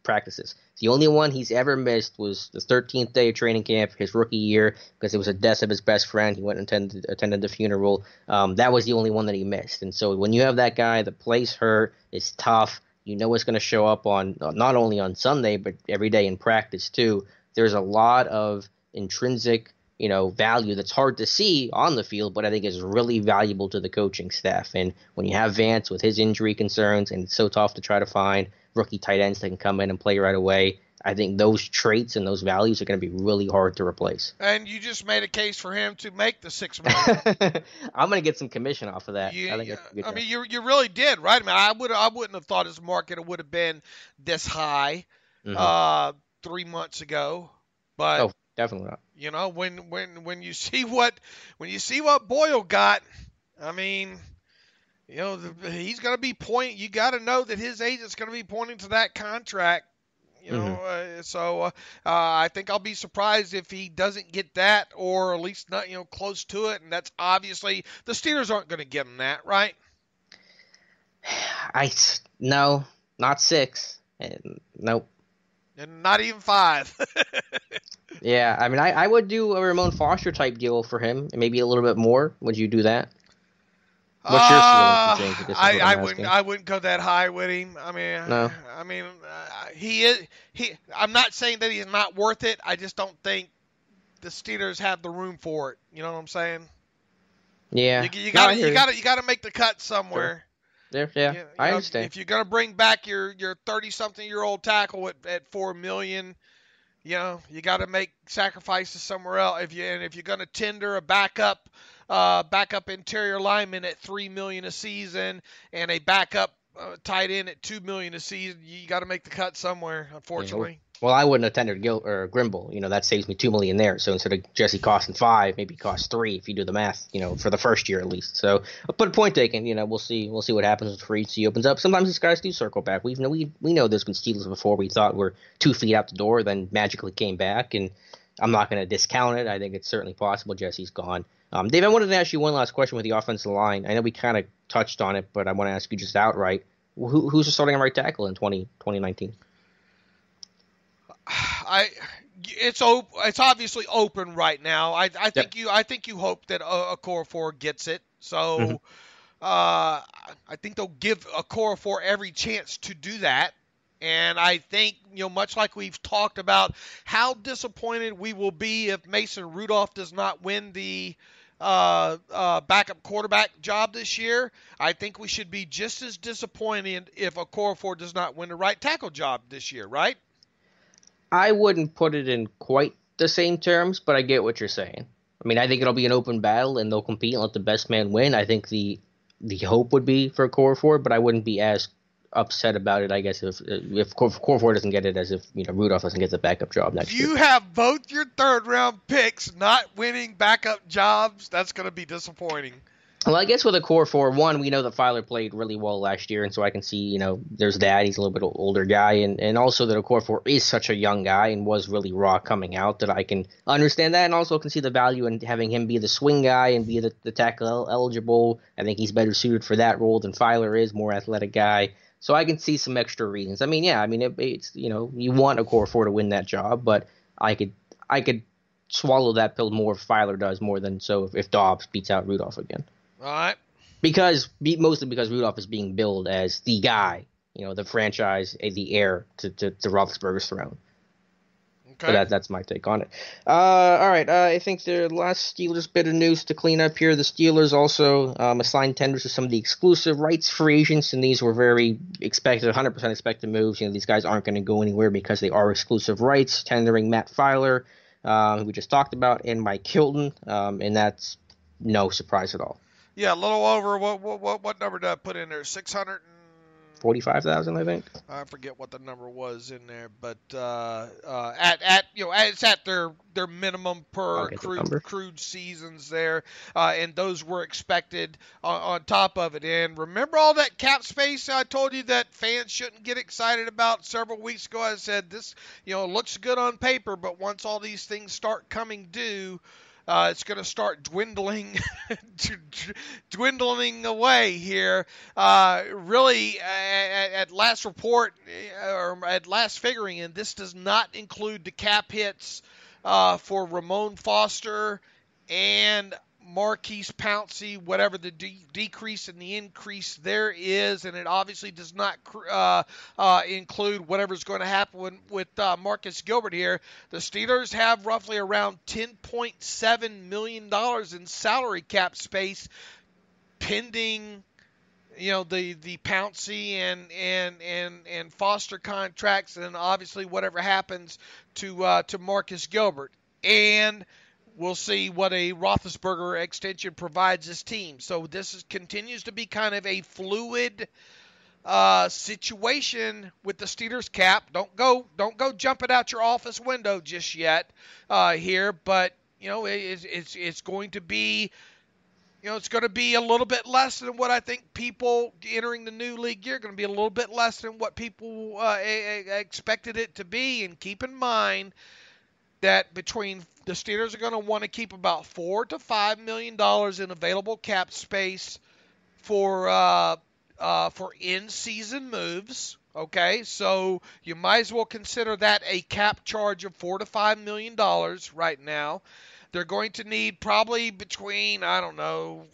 The only one he's ever missed was the 13th day of training camp, his rookie year, because it was a death of his best friend. He went and attended the funeral. That was the only one that he missed. And so when you have that guy that plays hurt, is tough, you know it's going to show up on not only on Sunday, but every day in practice too. There's a lot of intrinsic value that's hard to see on the field, but I think is really valuable to the coaching staff. And when you have Vance with his injury concerns, and it's so tough to try to find rookie tight ends that can come in and play right away, I think those traits and those values are going to be really hard to replace. And you just made a case for him to make the $6 million. I'm going to get some commission off of that. You really did, right? I wouldn't have thought his market would have been this high 3 months ago, but definitely not. When you see what Boyle got, he's going to be pointing. You got to know that his agent's going to be pointing to that contract, I think I'll be surprised if he doesn't get that, or at least not, close to it. And that's obviously the Steelers aren't going to give him that, right? No, not 6. Nope. And not even 5. Yeah, I mean, I would do a Ramon Foster type deal for him, and maybe a little bit more. Would you do that? What's your feeling, James? I wouldn't go that high with him. I mean, no. He is. I'm not saying that he's not worth it. I just don't think the Steelers have the room for it. You know what I'm saying? Yeah. You gotta make the cut somewhere. Sure. Yeah. I understand. If you're gonna bring back your 30-something-year-old tackle at $4 million, you got to make sacrifices somewhere else. If you're gonna tender a backup interior lineman at $3 million a season and a backup tight end at $2 million a season, you got to make the cut somewhere, unfortunately. Well, I wouldn't have tendered Grimble. That saves me $2 million there. So instead of Jesse costing 5, maybe cost 3 if you do the math. For the first year at least. So, but point taken. We'll see what happens when free agency opens up. Sometimes these guys do circle back. We know there's been Steelers before we thought were 2 feet out the door, then magically came back, and I'm not going to discount it. I think it's certainly possible Jesse's gone. Dave, I wanted to ask you one last question with the offensive line. I know we kind of touched on it, but I want to ask you just outright. Who's the starting right tackle in 2019? It's obviously open right now. I think you hope that Okorafor gets it. So I think they'll give Okorafor every chance to do that. And I think, much like we've talked about how disappointed we will be if Mason Rudolph does not win the backup quarterback job this year, I think we should be just as disappointed if Okorafor does not win the right tackle job this year, right? I wouldn't put it in quite the same terms, but I get what you're saying. I mean, I think it'll be an open battle, and they'll compete and let the best man win. I think the hope would be for Okorafor, but I wouldn't be as upset about it, I guess, if Okorafor doesn't get it, as if Rudolph doesn't get the backup job next year. You have both your third-round picks not winning backup jobs. That's going to be disappointing. Well, I guess with Okorafor, one, we know that Filer played really well last year, and so I can see, there's that. He's a little bit older guy, and also that Okorafor is such a young guy and was really raw coming out, that I can understand that, and also can see the value in having him be the swing guy and be the tackle eligible. I think he's better suited for that role than Filer is, more athletic guy. So I can see some extra reasons. It's you want Okorafor to win that job, but I could swallow that pill more if Filer does more than so if Dobbs beats out Rudolph again. All right. Mostly because Rudolph is being billed as the guy, the franchise, the heir to Roethlisberger's throne. Okay. So that's my take on it. All right. I think the last Steelers bit of news to clean up here. The Steelers also assigned tenders to some of the exclusive rights free agents, and these were very expected, 100% expected moves. These guys aren't going to go anywhere because they are exclusive rights. Tendering Matt Filer, who we just talked about, and Mike Hilton, and that's no surprise at all. Yeah, a little over. What number did I put in there? 645,000, I think. I forget what the number was in there, but it's at their minimum per accrued seasons there, and those were expected on top of it. And remember all that cap space I told you that fans shouldn't get excited about several weeks ago? I said this, looks good on paper, but once all these things start coming due, it's going to start dwindling away here. Really, at last report, or at last figuring, and this does not include the cap hits for Ramon Foster and Maurkice Pouncey, whatever the decrease and the increase there is, and it obviously does not include whatever's going to happen with Marcus Gilbert here. The Steelers have roughly around $10.7 million in salary cap space pending, the Pouncey and Foster contracts, and obviously whatever happens to Marcus Gilbert. And we'll see what a Roethlisberger extension provides this team. So this continues to be kind of a fluid situation with the Steelers cap. Don't go jumping out your office window just yet here, but it's going to be It's going to be a little bit less than what I think people entering the new league year, going to be a little bit less than what people expected it to be. And keep in mind that between the Steelers are going to want to keep about $4 to $5 million in available cap space for in-season moves. Okay, so you might as well consider that a cap charge of $4 to $5 million right now. They're going to need probably between, I don't know,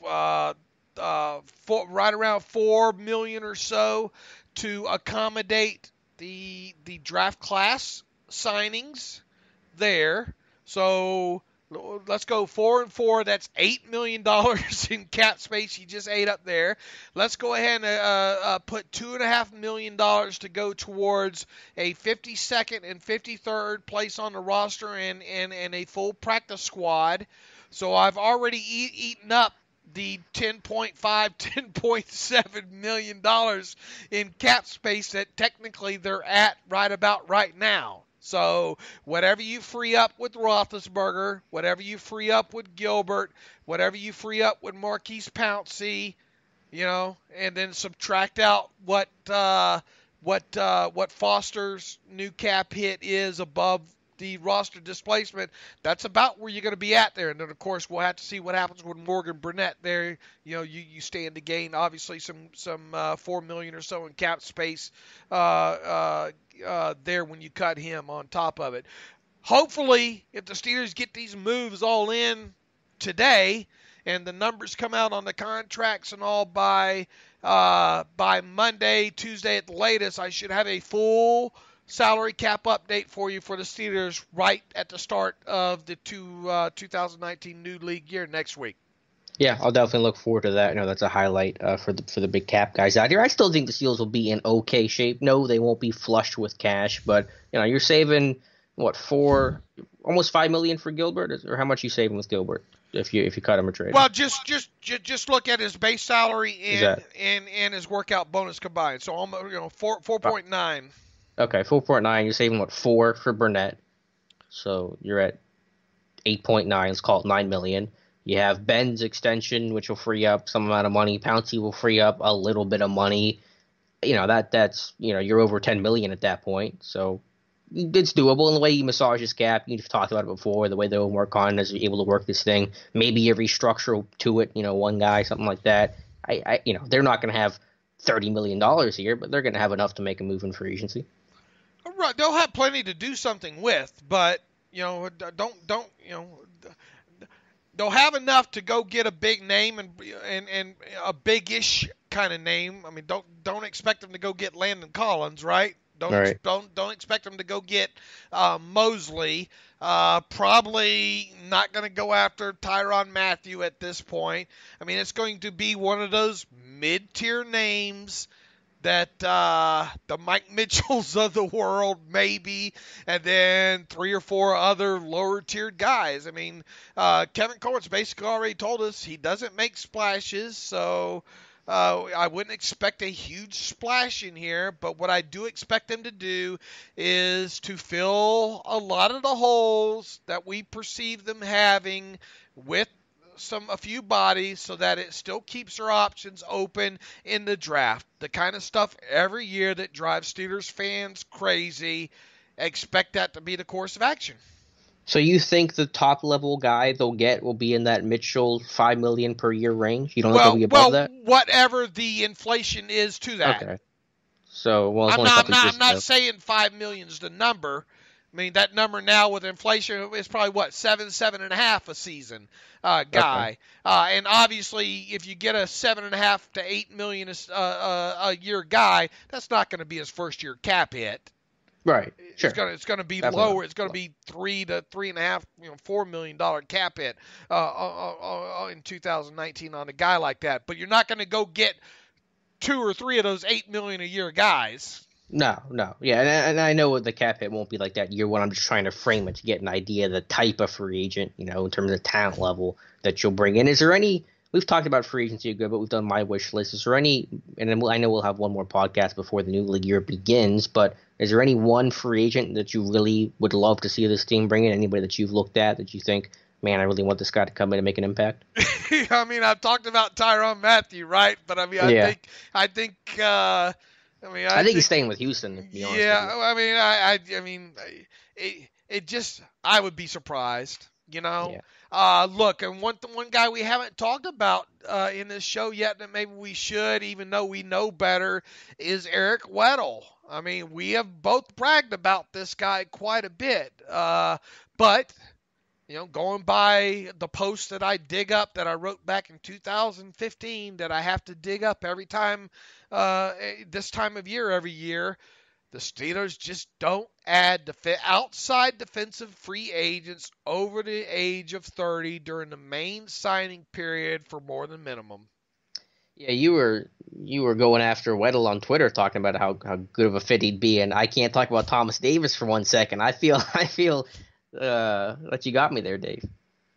right around $4 million or so to accommodate the draft class signings there. So let's go 4 and 4. That's $8 million in cap space you just ate up there. Let's go ahead and put $2.5 million to go towards a 52nd and 53rd place on the roster and a full practice squad. So I've already eaten up the $10.7 million in cap space that technically they're at right about right now. So whatever you free up with Roethlisberger, whatever you free up with Gilbert, whatever you free up with Maurkice Pouncey, and then subtract out what Foster's new cap hit is above the roster displacement, that's about where you're going to be at there. And then, of course, we'll have to see what happens with Morgan Burnett there. You stand to gain, obviously, some $4 million or so in cap space there when you cut him on top of it. Hopefully, if the Steelers get these moves all in today and the numbers come out on the contracts and all by Monday, Tuesday at the latest, I should have a full salary cap update for you for the Steelers right at the start of the 2019 new league year next week. Yeah, I'll definitely look forward to that. That's a highlight for the big cap guys out here. I still think the Steelers will be in okay shape. No, they won't be flushed with cash, but you're saving almost $5 million for Gilbert, or how much you saving with Gilbert if you cut him or trade him? Well, just look at his base salary and his workout bonus combined. So almost 4.9. Okay, 4.9. You're saving 4 for Burnett, so you're at 8.9. Let's call it $9 million. You have Ben's extension, which will free up some amount of money. Pouncey will free up a little bit of money. That's you're over $10 million at that point. So it's doable. And the way you massage his cap, you've talked about it before. The way they'll work on is able to work this thing. Maybe you restructure to it. One guy, something like that. They're not going to have $30 million here, but they're going to have enough to make a move in free agency. Right, they'll have plenty to do something with, but they'll have enough to go get a big name and a big-ish kind of name. I mean, don't expect them to go get Landon Collins, right? Don't expect them to go get Mosley. Probably not going to go after Tyrann Mathieu at this point. I mean, it's going to be one of those mid-tier names that the Mike Mitchells of the world maybe, and then 3 or 4 other lower-tiered guys. I mean, Kevin Court's basically already told us he doesn't make splashes, so I wouldn't expect a huge splash in here, but what I do expect them to do is to fill a lot of the holes that we perceive them having with a few bodies so that it still keeps their options open in the draft. The kind of stuff every year that drives Steelers fans crazy. Expect that to be the course of action. So you think the top level guy they'll get will be in that Mitchell $5 million per year range? You don't think they'll be above that? Whatever the inflation is to that. Okay. So I'm not saying $5 million is the number. I mean, that number now with inflation is probably, 7.5 a season guy. Okay. And obviously, if you get a 7.5 to $8 million a year guy, that's not going to be his first year cap hit. Right. Sure. It's going to be lower. It's going to be $3 to $3.5, $4 million cap hit in 2019 on a guy like that. But you're not going to go get 2 or 3 of those $8 million a year guys. No. Yeah, and I know the cap hit won't be like that year one. I'm just trying to frame it to get an idea of the type of free agent, in terms of the talent level that you'll bring in. Is there any – we've talked about free agency good, but we've done my wish list. Is there any – and I know we'll have one more podcast before the new league year begins, but is there any one free agent that you really would love to see this team bring in? Anybody that you've looked at that you think man, I really want this guy to come in and make an impact. I mean, I've talked about Tyrann Mathieu, right? But I mean, I think he's staying with Houston. To be honest with you. I mean, it just, I would be surprised, you know. Yeah. Look, and one guy we haven't talked about in this show yet that maybe we should, even though we know better, is Eric Weddle. I mean, we have both bragged about this guy quite a bit, but you know, going by the post that I dig up that I wrote back in 2015 that I have to dig up every time, this time of year every year, the Steelers just don't add outside defensive free agents over the age of 30 during the main signing period for more than minimum. Yeah, you were going after Weddle on Twitter, talking about how good of a fit he'd be, and I can't talk about Thomas Davis for 1 second. I feel that you got me there, Dave.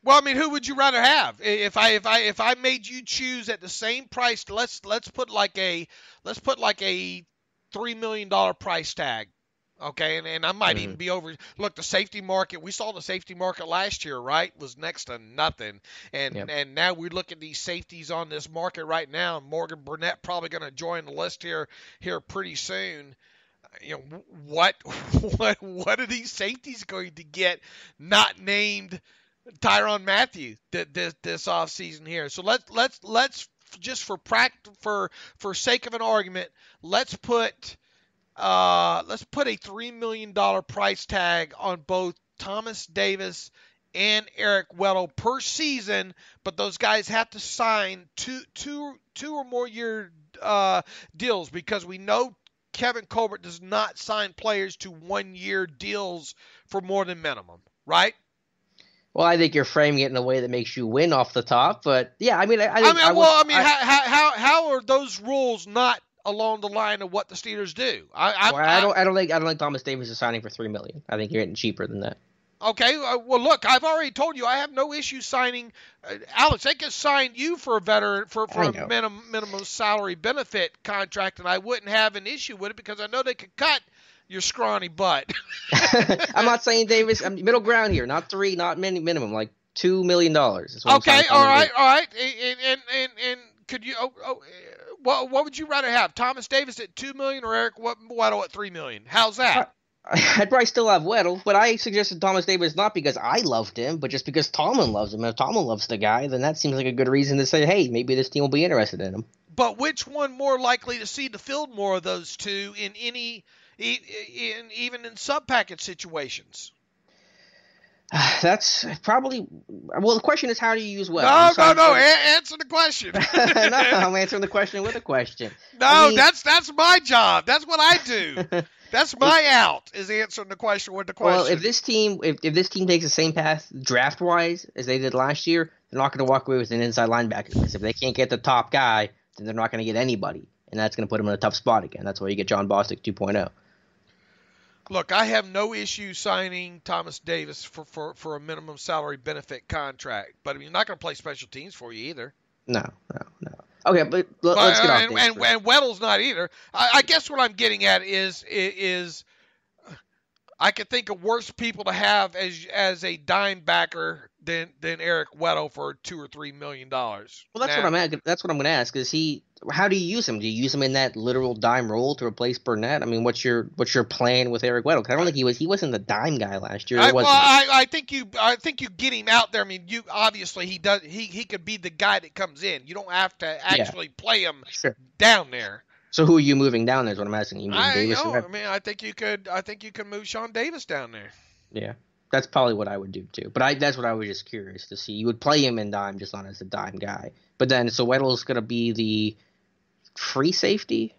Well, I mean, who would you rather have? If I made you choose at the same price, let's put like a $3 million price tag. Okay, and I might even be over. Look, the safety market, we saw the safety market last year, right? Was next to nothing. And now we look at these safeties on this market right now. Morgan Burnett probably going to join the list here pretty soon. You know, what are these safeties going to get not named Tyrann Mathieu this offseason here? So let's just for sake of an argument, let's put a $3 million price tag on both Thomas Davis and Eric Weddle per season, but those guys have to sign two or more year deals, because we know Kevin Colbert does not sign players to 1 year deals for more than minimum, right? Well, I think you're framing it in a way that makes you win off the top, but yeah, I mean, how are those rules not along the line of what the Steelers do? I don't think Thomas Davis is signing for $3 million. I think you're getting cheaper than that. Okay, well, look, I've already told you I have no issue signing Alex. They could sign you for a veteran for a minimum salary benefit contract, and I wouldn't have an issue with it because I know they could cut your scrawny butt. I'm not saying Davis. I'm middle ground here, not three, not minimum, like $2 million. Okay, all right, and could you? What would you rather have? Thomas Davis at $2 million or Eric Weddle at $3 million? How's that? I'd probably still have Weddle, but I suggested Thomas Davis not because I loved him, but just because Tomlin loves him. And if Tomlin loves the guy, then that seems like a good reason to say, hey, maybe this team will be interested in him. But which one more likely to see the field more of those two in even in sub-package situations? That's probably – well, the question is, how do you use Weddle? No. Answer the question. No, I'm answering the question with a question. No, that's my job. That's what I do. That's my out, is answering the question with the question. Well, if this team takes the same path draft-wise as they did last year, they're not going to walk away with an inside linebacker. Because if they can't get the top guy, then they're not going to get anybody. And that's going to put them in a tough spot again. That's why you get John Bostic 2.0. Look, I have no issue signing Thomas Davis for a minimum salary benefit contract. But I mean, you're not going to play special teams for you either. No. Okay, but let's get off this. And Weddle's not either. I guess what I'm getting at is I could think of worse people to have as a dime backer than Eric Weddle for $2 or $3 million. Well, that's what I'm going to ask. How do you use him? Do you use him in that literal dime role to replace Burnett? I mean, what's your plan with Eric Weddle? Because I don't think he wasn't the dime guy last year. I think you get him out there. I mean, you obviously he could be the guy that comes in. You don't have to actually play him down there. So who are you moving down there is what I'm asking. You moving Davis? I think you could move Sean Davis down there. Yeah. That's probably what I would do too. But that's what I was just curious to see. You would play him in dime, just not as a dime guy. But then, so Weddle's going to be the free safety?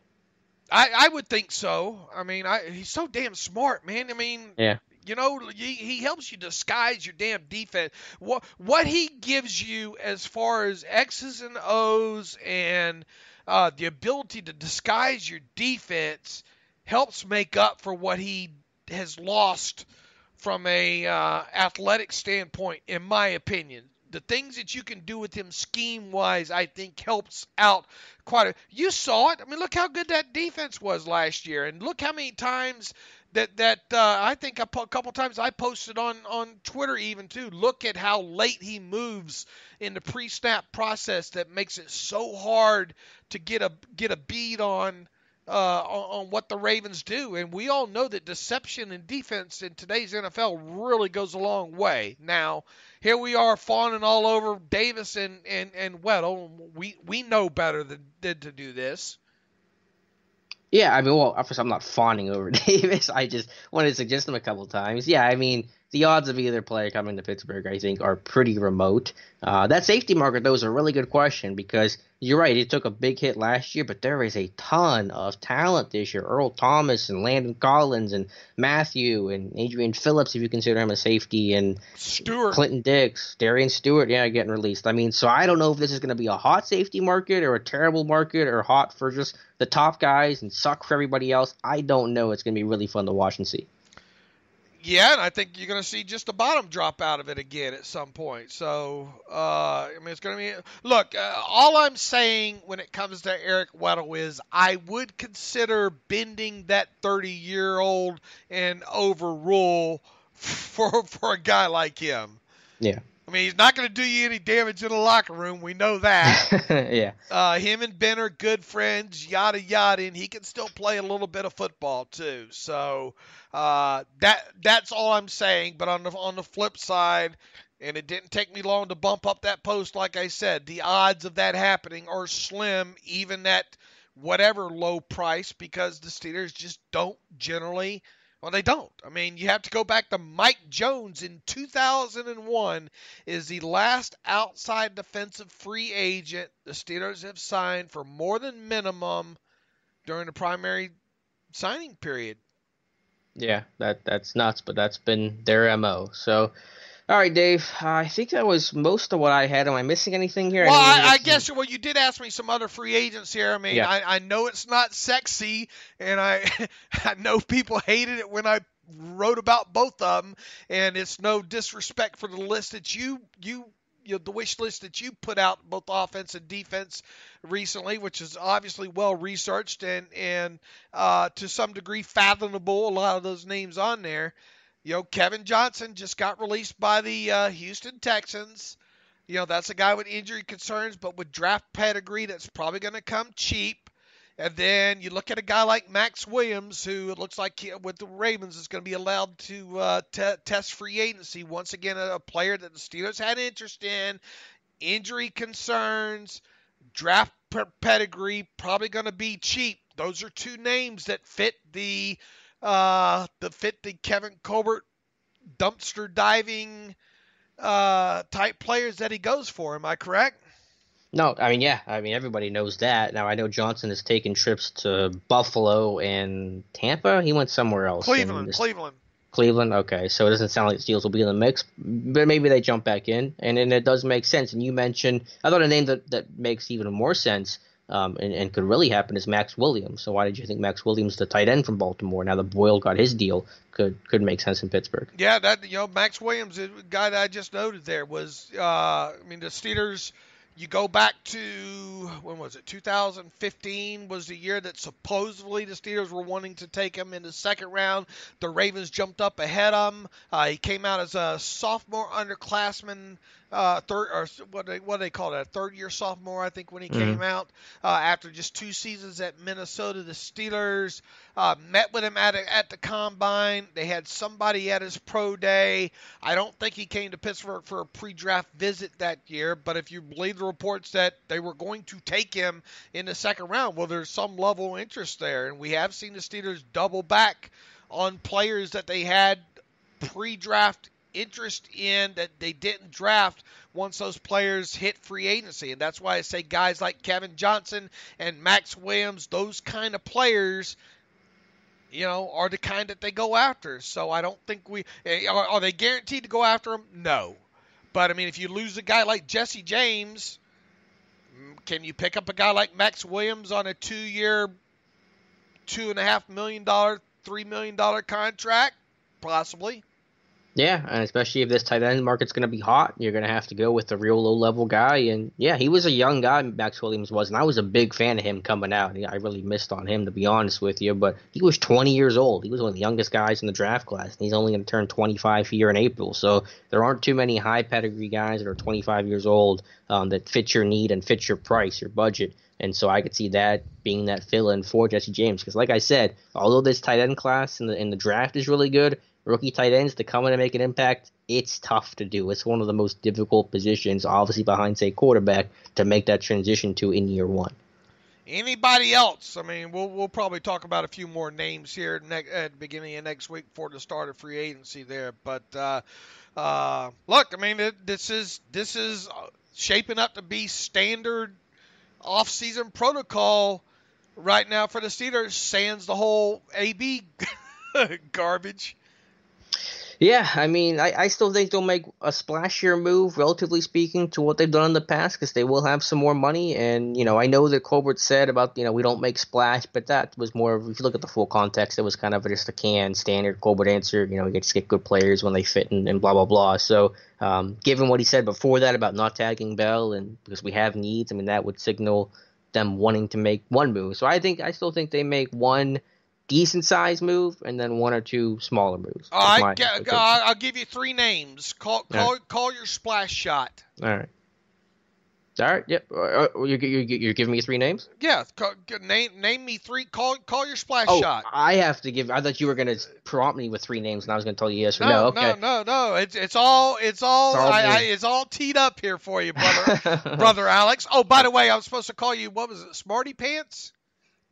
I would think so. I mean, he's so damn smart, man. I mean, yeah. You know, he helps you disguise your damn defense. What he gives you as far as X's and O's and the ability to disguise your defense helps make up for what he has lost from a athletic standpoint, in my opinion. The things that you can do with him scheme-wise, I think, helps out quite a – you saw it. I mean, look how good that defense was last year, and look how many times that I think a couple times I posted on Twitter even too. Look at how late he moves in the pre-snap process that makes it so hard to get a bead on what the Ravens do. And we all know that deception and defense in today's NFL really goes a long way. Now, here we are fawning all over Davis and Weddle. We know better than to do this. Yeah, I mean, well, first, I'm not fawning over Davis. I just wanted to suggest him a couple times. Yeah, I mean, the odds of either player coming to Pittsburgh, I think, are pretty remote. That safety market, though, is a really good question because you're right. It took a big hit last year, but there is a ton of talent this year. Earl Thomas and Landon Collins and Matthew and Adrian Phillips, if you consider him a safety, and Stewart. Clinton Dix, Darian Stewart, yeah, getting released. I mean, so I don't know if this is going to be a hot safety market or a terrible market or hot for just the top guys and suck for everybody else. I don't know. It's going to be really fun to watch and see. Yeah, and I think you're going to see just the bottom drop out of it again at some point. So, I mean, it's going to be – look, all I'm saying when it comes to Eric Weddle is I would consider bending that 30-year-old and over rule for a guy like him. Yeah. I mean, he's not going to do you any damage in the locker room. We know that. Yeah. Him and Ben are good friends, yada, yada, and he can still play a little bit of football too. So that's all I'm saying. But on the flip side, and it didn't take me long to bump up that post, like I said, the odds of that happening are slim, even at whatever low price, because the Steelers just don't generally – well, they don't. I mean, you have to go back to Mike Jones in 2001 is the last outside defensive free agent the Steelers have signed for more than minimum during the primary signing period. Yeah, that's nuts, but that's been their MO. So, all right, Dave, I think that was most of what I had. Am I missing anything here? Well, I guess you did ask me some other free agents here. I mean, yeah. I know it's not sexy, and I know people hated it when I wrote about both of them, and it's no disrespect for the list that the wish list that you put out, both offense and defense recently, which is obviously well researched and to some degree fathomable. A lot of those names on there. Kevin Johnson just got released by the Houston Texans. That's a guy with injury concerns, but with draft pedigree, that's probably going to come cheap. And then you look at a guy like Max Williams, who it looks like with the Ravens is going to be allowed to test free agency. Once again, a player that the Steelers had interest in, injury concerns, draft pedigree, probably going to be cheap. Those are two names that fit the Kevin Colbert dumpster diving type players that he goes for. Am I correct? No, I mean, yeah. I mean, everybody knows that. Now, I know Johnson has taken trips to Buffalo and Tampa. He went somewhere else. Cleveland, okay. So it doesn't sound like the Steelers will be in the mix, but maybe they jump back in, and then it does make sense. And you mentioned, I thought a name that makes even more sense and could really happen is Max Williams. So why did you think Max Williams, the tight end from Baltimore, now that Boyle got his deal, could make sense in Pittsburgh? Yeah, Max Williams, the guy that I just noted there, was, the Steelers. You go back to, when was it, 2015 was the year that supposedly the Steelers were wanting to take him in the second round. The Ravens jumped up ahead of him. He came out as a sophomore underclassman, what do they call that, a third-year sophomore, I think, when he came out. After just 2 seasons at Minnesota, the Steelers met with him at the Combine. They had somebody at his pro day. I don't think he came to Pittsburgh for a pre-draft visit that year, but if you believe the reports that they were going to take him in the second round, well, there's some level of interest there. And we have seen the Steelers double back on players that they had pre-draft interest in that they didn't draft once those players hit free agency. And that's why I say guys like Kevin Johnson and Max Williams, those kind of players, are the kind that they go after. So I don't think are they guaranteed to go after them? No. But, if you lose a guy like Jesse James, can you pick up a guy like Max Williams on a 2-year, $2.5 million, $3 million contract? Possibly. Yeah, and especially if this tight end market's going to be hot, you're going to have to go with a real low-level guy. And yeah, he was a young guy, Max Williams was, and I was a big fan of him coming out. I really missed on him, to be honest with you, but he was 20 years old. He was one of the youngest guys in the draft class, and he's only going to turn 25 here in April. So there aren't too many high pedigree guys that are 25 years old that fit your need and fit your price, your budget. And so I could see that being that fill-in for Jesse James. Because like I said, although this tight end class in the draft is really good, rookie tight ends to come in and make an impact, it's tough to do. It's one of the most difficult positions, obviously behind, say, quarterback, to make that transition to in year one. Anybody else? I mean, we'll probably talk about a few more names here at the beginning of next week before the start of free agency there. But look, I mean, this is shaping up to be standard off-season protocol right now for the Steelers, sans the whole AB garbage. Yeah, I mean, I still think they'll make a splashier move, relatively speaking, to what they've done in the past, because they will have some more money. And, I know that Colbert said about, we don't make splash, but that was more of, if you look at the full context, it was kind of just a canned standard Colbert answer. We just get good players when they fit and blah, blah, blah. So, given what he said before that about not tagging Bell, and because we have needs, I mean, that would signal them wanting to make one move. So I still think they make one decent size move and then one or two smaller moves. All right, I'll give you three names. Call your splash shot. All right. Yep. You're giving me three names? Yeah. Name me three. Call your splash shot. I have to give. I thought you were going to prompt me with three names, and I was going to tell you yes or no. Okay. No. It's all teed up here for you, brother Alex. Oh, by the way, I was supposed to call you. What was it? Smarty Pants.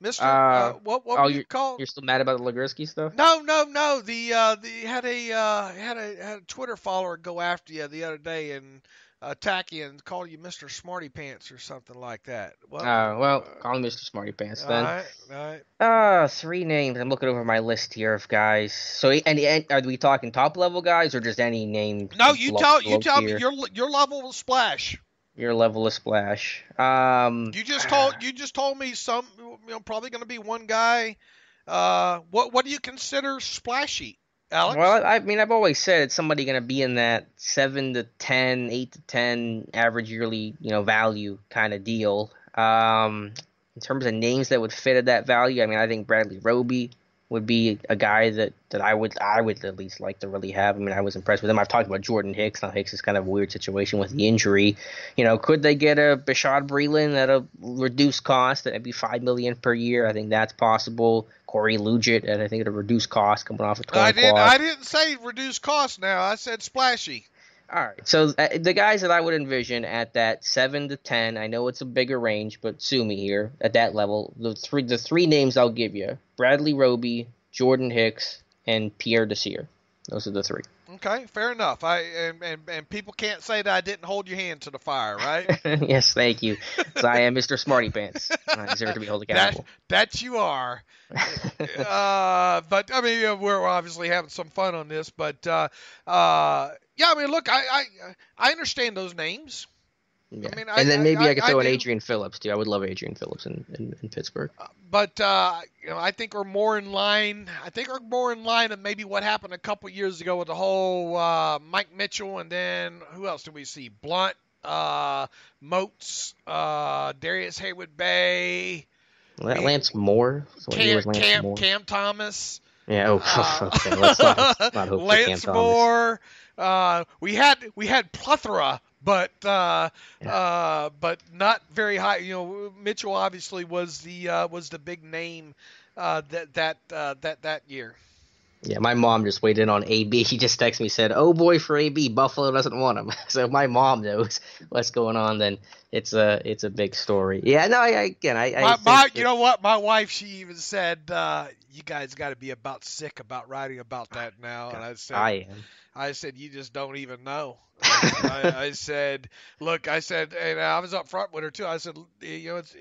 Mr. What were you called? You're still mad about the Ligurski stuff? No. The had a Twitter follower go after you the other day and attack you and call you Mr. Smarty Pants or something like that. Well, call him Mr. Smarty Pants then. All right. Three names. I'm looking over my list here of guys. So, and are we talking top level guys or just any name? No, you tell me your level of splash. Your level of splash. You just told me some. Probably going to be one guy. What do you consider splashy, Alex? Well, I mean, I've always said it's somebody going to be in that 7 to 10, 8 to 10 average yearly, value kind of deal. In terms of names that would fit at that value, I mean, I think Bradley Roby would be a guy that I would at least like to really have. I mean, I was impressed with him. I've talked about Jordan Hicks. Now Hicks is kind of a weird situation with the injury. Could they get a Bashad Breeland at a reduced cost at maybe $5 million per year? I think that's possible. Corey Lugitt at I think at a reduced cost coming off a 20 I didn't say reduced cost. Now I said splashy. All right, so the guys that I would envision at that 7 to 10, I know it's a bigger range, but sue me here, at that level, the three names I'll give you, Bradley Roby, Jordan Hicks, and Pierre Desir. Those are the three. Okay, fair enough. And people can't say that I didn't hold your hand to the fire, right? Yes, thank you. So I am Mr. Smarty Pants. I deserve to be held accountable. That you are. But, I mean, we're obviously having some fun on this, but, yeah, I mean, look, I understand those names. Yeah. I mean, and then maybe I could throw in Adrian Phillips too. I would love Adrian Phillips in Pittsburgh. But I think we're more in line. I think we're more in line of maybe what happened a couple years ago with the whole Mike Mitchell, and then who else did we see? Blunt, Moats, Darius Haywood-Bay. Lance Moore. Cam Thomas. Yeah. Okay. Let's not hope Lance Cam Moore. We had plethora. But not very high. Mitchell obviously was the big name that year. Yeah, my mom just weighed in on AB. She just texted me, said, "Oh boy, for AB, Buffalo doesn't want him." So if my mom knows what's going on, then it's a big story. Yeah, no, you know what? My wife, she even said, "You guys got to be about sick about writing about that now." And I said, "You just don't even know." I said, look, and I was up front with her too. I said, it's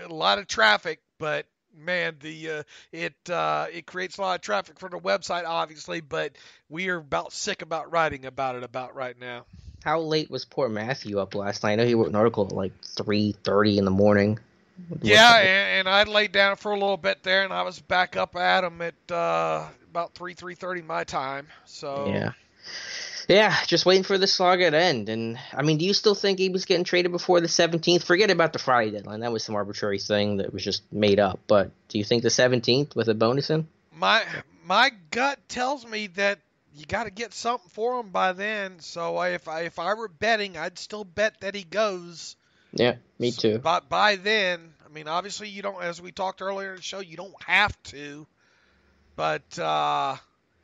a lot of traffic, but man, it creates a lot of traffic for the website, obviously, but we are about sick about writing about it right now. How late was poor Matthew up last night? I know he wrote an article at like 3:30 in the morning. Yeah, and I laid down for a little bit there, and I was back up at him at about 3:30 my time. So yeah. Yeah, just waiting for the saga to end. And I mean, do you still think he was getting traded before the 17th? Forget about the Friday deadline. That was some arbitrary thing that was just made up. But do you think the 17th with a bonus in? My gut tells me that you got to get something for him by then. So if I were betting, I'd still bet that he goes. Yeah, me too. But by then, I mean, obviously you don't, as we talked earlier in the show, you don't have to. But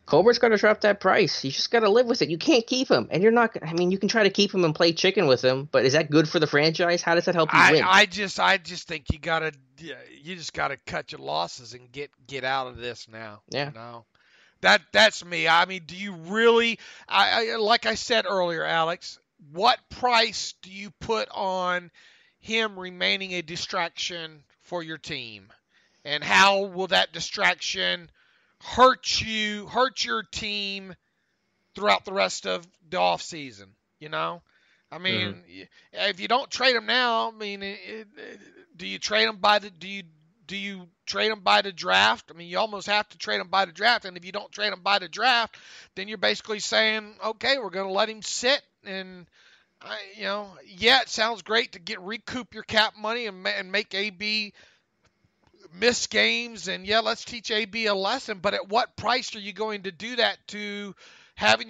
Colbert's got to drop that price. You just got to live with it. You can't keep him, and you're not. I mean, you can try to keep him and play chicken with him, but is that good for the franchise? How does that help you win? I just think you just gotta cut your losses and get out of this now. Yeah. You know? That's me. I mean, do you really? I like I said earlier, Alex. What price do you put on him remaining a distraction for your team, and how will that distraction hurt your team throughout the rest of the off season? You know, I mean, if you don't trade him now, I mean, do you trade him by the do you trade him by the draft? I mean, you almost have to trade him by the draft, and if you don't trade him by the draft, then you're basically saying, okay, we're going to let him sit, and it sounds great to recoup your cap money and make AB miss games, and let's teach AB a lesson. But at what price are you going to do that to having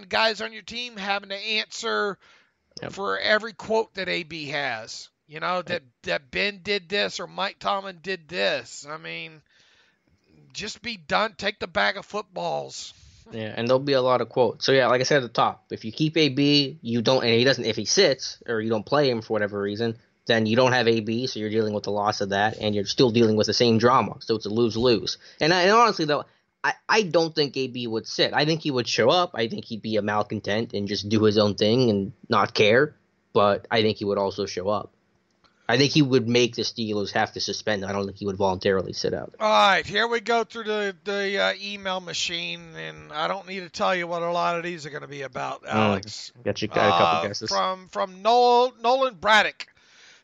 guys on your team having to answer for every quote that AB has? You know, that Ben did this or Mike Tomlin did this. I mean, just be done. Take the bag of footballs. Yeah, and there'll be a lot of quotes. So yeah, like I said at the top, if you keep AB, you don't, and he doesn't. If he sits or you don't play him for whatever reason, then you don't have AB, so you're dealing with the loss of that, and you're still dealing with the same drama. So it's a lose-lose. And honestly, though, I don't think AB would sit. I think he would show up. I think he'd be a malcontent and just do his own thing and not care. But I think he would also show up. I think he would make the Steelers have to suspend him. I don't think he would voluntarily sit out. All right, here we go through the email machine, and I don't need to tell you what a lot of these are going to be about, Alex. Got a couple guesses. From Nolan Braddock.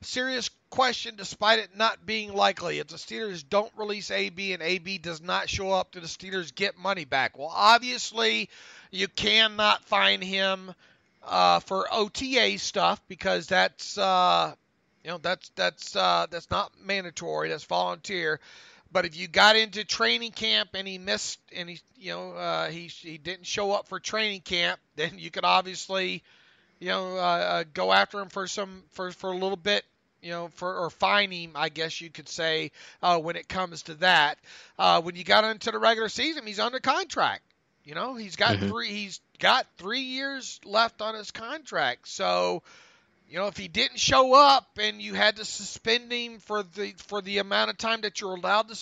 Serious question, despite it not being likely. If the Steelers don't release AB and AB does not show up, do the Steelers get money back? Well, obviously, you cannot fine him for OTA stuff because that's that's not mandatory. That's volunteer. But if you got into training camp and he missed and he didn't show up for training camp, then you could obviously go after him for a little bit, or fine him, I guess you could say, when it comes to that. When you got into the regular season, he's under contract. He's got 3 years left on his contract. So, if he didn't show up and you had to suspend him for the amount of time that you're allowed to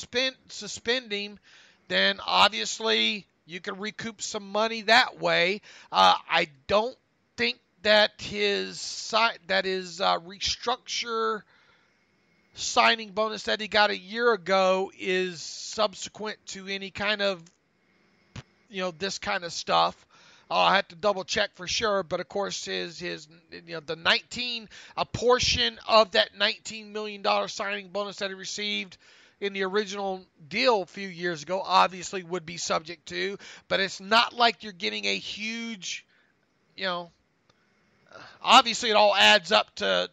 suspend him, then obviously you can recoup some money that way. I don't think that his restructure signing bonus that he got a year ago is subsequent to any kind of this kind of stuff. I'll have to double check for sure, but of course a portion of that $19 million signing bonus that he received in the original deal a few years ago obviously would be subject to, but it's not like you're getting a huge, obviously it all adds up to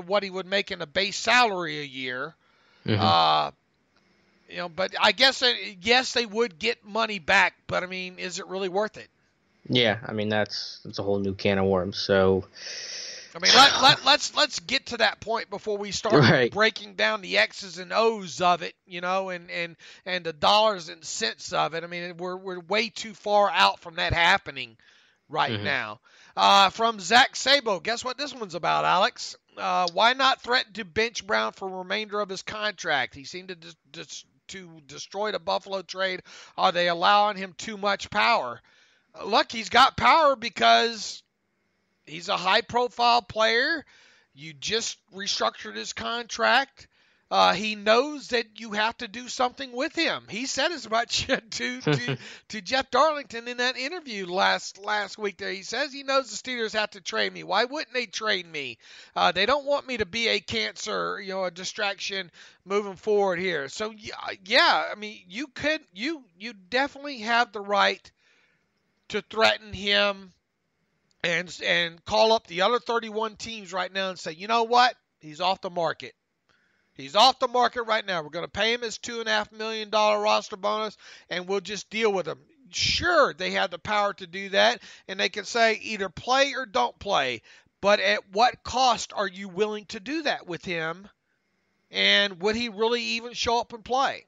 what he would make in a base salary a year. But I guess, yes, they would get money back, but I mean, is it really worth it? Yeah, I mean that's a whole new can of worms. So, I mean, let's get to that point before we start breaking down the X's and O's of it, and the dollars and cents of it. I mean, we're way too far out from that happening right now. From Zach Sabo, guess what this one's about, Alex? Why not threaten to bench Brown for the remainder of his contract? He seemed to destroy the Buffalo trade. Are they allowing him too much power? Look, he's got power because he's a high-profile player. You just restructured his contract. He knows that you have to do something with him. He said as much to Jeff Darlington in that interview last week there. He says he knows the Steelers have to trade me. Why wouldn't they trade me? They don't want me to be a cancer, a distraction moving forward here. So, yeah, I mean, you definitely have the right to threaten him and call up the other 31 teams right now and say, you know what? He's off the market. He's off the market right now. We're going to pay him his $2.5 million roster bonus, and we'll just deal with him. Sure, they have the power to do that, and they can say either play or don't play. But at what cost are you willing to do that with him? And would he really even show up and play?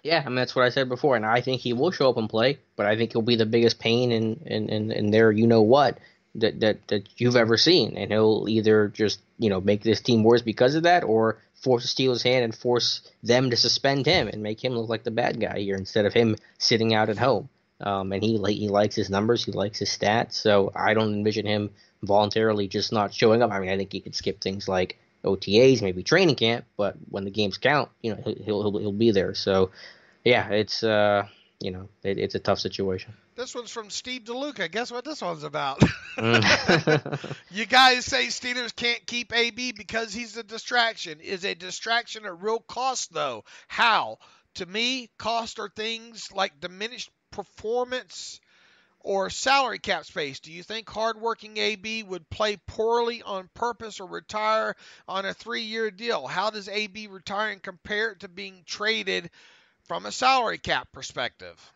Yeah, I mean, that's what I said before, and I think he will show up and play, but I think he'll be the biggest pain in their you-know-what that you've ever seen, and he'll either just, make this team worse because of that, or force the Steelers' hand and force them to suspend him and make him look like the bad guy here instead of him sitting out at home. And he likes his numbers, he likes his stats, so I don't envision him voluntarily just not showing up. I mean, I think he could skip things like OTAs, maybe training camp, but when the games count, he'll be there. So, yeah, it's it's a tough situation. This one's from Steve DeLuca. Guess what this one's about? You guys say Steelers can't keep AB because he's a distraction. Is a distraction a real cost, though? How? To me, cost are things like diminished performance or salary cap space. Do you think hardworking AB would play poorly on purpose or retire on a 3-year deal? How does AB retiring compare to being traded from a salary cap perspective?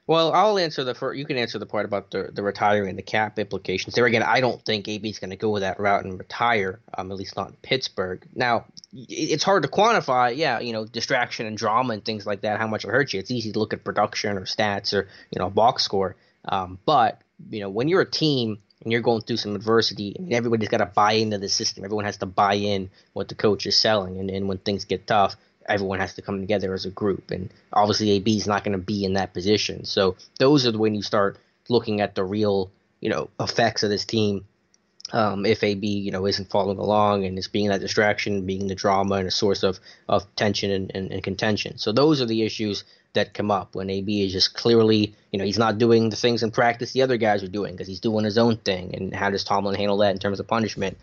Well, I'll answer you can answer the part about the retiring and the cap implications. There again, I don't think AB's going to go that route and retire, at least not in Pittsburgh. Now, it's hard to quantify, distraction and drama and things like that, how much it hurts you. It's easy to look at production or stats or, box score. But, when you're a team and you're going through some adversity, everybody's got to buy into the system. Everyone has to buy in what the coach is selling. And when things get tough, everyone has to come together as a group, and obviously AB is not going to be in that position. So those are when you start looking at the real, effects of this team. If AB, isn't following along and is being that distraction, being the drama and a source of tension and contention. So those are the issues that come up when AB is just clearly, he's not doing the things in practice the other guys are doing because he's doing his own thing. And how does Tomlin handle that in terms of punishment?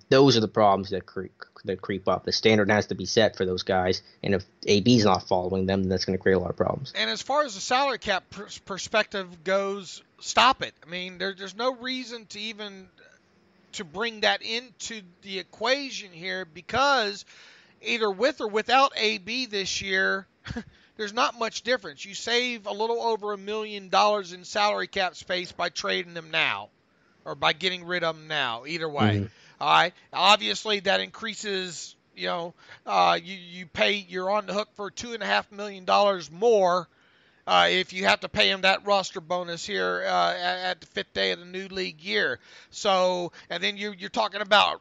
Those are the problems that creep up. The standard has to be set for those guys, and if AB's not following them, then that's going to create a lot of problems. And as far as the salary cap perspective goes, stop it. I mean, there's no reason to even to bring that into the equation here, because either with or without AB this year, there's not much difference. You save a little over $1 million in salary cap space by trading them now, or by getting rid of them now. Either way, all right. Obviously, that increases. You're on the hook for $2.5 million more if you have to pay him that roster bonus here at the 5th day of the new league year. So, and then you're talking about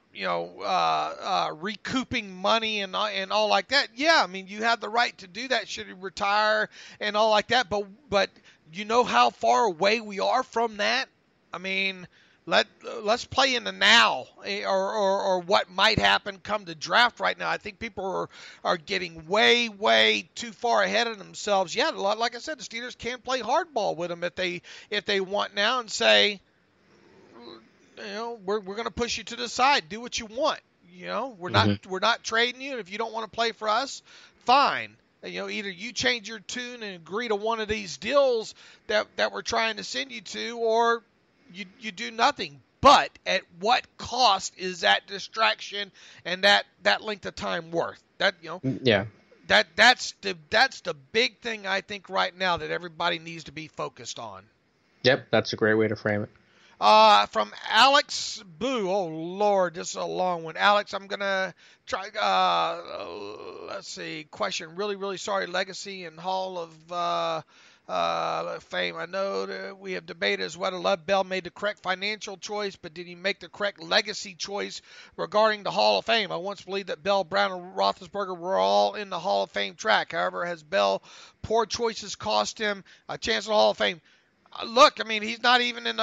recouping money and all like that. Yeah, I mean, you have the right to do that should he retire and all like that. But you know how far away we are from that. I mean, let's play in the now, or what might happen come the draft right now. I think people are getting way too far ahead of themselves. Yeah, like I said, the Steelers can play hardball with them if they want now and say, we're going to push you to the side. Do what you want. We're not trading you. And if you don't want to play for us, fine. Either you change your tune and agree to one of these deals that we're trying to send you to, or you do nothing. But at what cost is that distraction and that length of time worth? Yeah. That's the big thing I think right now that everybody needs to be focused on. Yep, that's a great way to frame it. From Alex Boo. Oh Lord, this is a long one. Alex, I'm gonna try. Let's see. Question. Really sorry. Legacy and Hall of Fame. I know that we have debated as whether Lev Bell made the correct financial choice, but did he make the correct legacy choice regarding the Hall of Fame? I once believed that Bell, Brown, and Roethlisberger were all in the Hall of Fame track. However, has Bell poor choices cost him a chance at the Hall of Fame? Look, I mean, he's not even in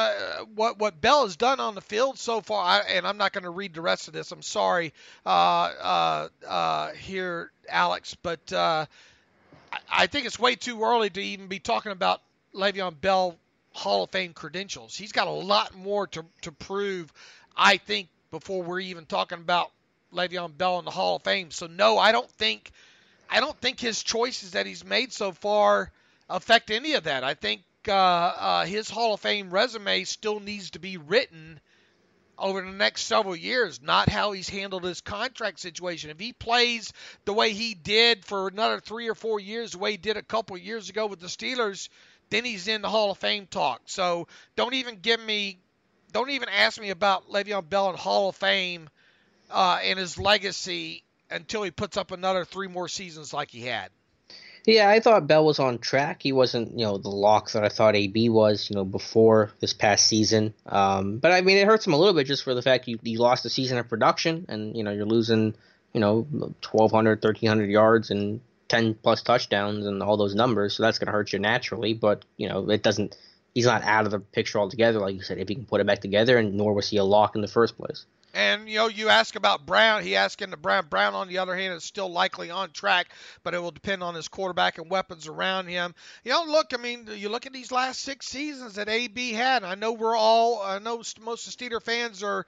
what Bell has done on the field so far, and I'm not going to read the rest of this. I'm sorry here, Alex, but I think it's way too early to even be talking about Le'Veon Bell Hall of Fame credentials. He's got a lot more to prove, I think, before we're even talking about Le'Veon Bell in the Hall of Fame. So no, I don't think his choices that he's made so far affect any of that. I think his Hall of Fame resume still needs to be written over the next several years, not how he's handled his contract situation. If he plays the way he did for another 3 or 4 years, the way he did a couple of years ago with the Steelers, then he's in the Hall of Fame talk. So don't even ask me about Le'Veon Bell and Hall of Fame and his legacy until he puts up another 3 more seasons like he had. Yeah, I thought Bell was on track. He wasn't, the lock that I thought AB was, before this past season. But I mean, it hurts him a little bit just for the fact you lost a season of production, and you're losing, 1,200, 1,300 yards and 10 plus touchdowns and all those numbers. So that's going to hurt you naturally. But it doesn't. He's not out of the picture altogether, like you said. If he can put it back together, and nor was he a lock in the first place. And, you ask about Brown. He asked into Brown. Brown, on the other hand, is still likely on track, but it will depend on his quarterback and weapons around him. Look, I mean, you look at these last 6 seasons that AB had. I know most of the Steeler fans are,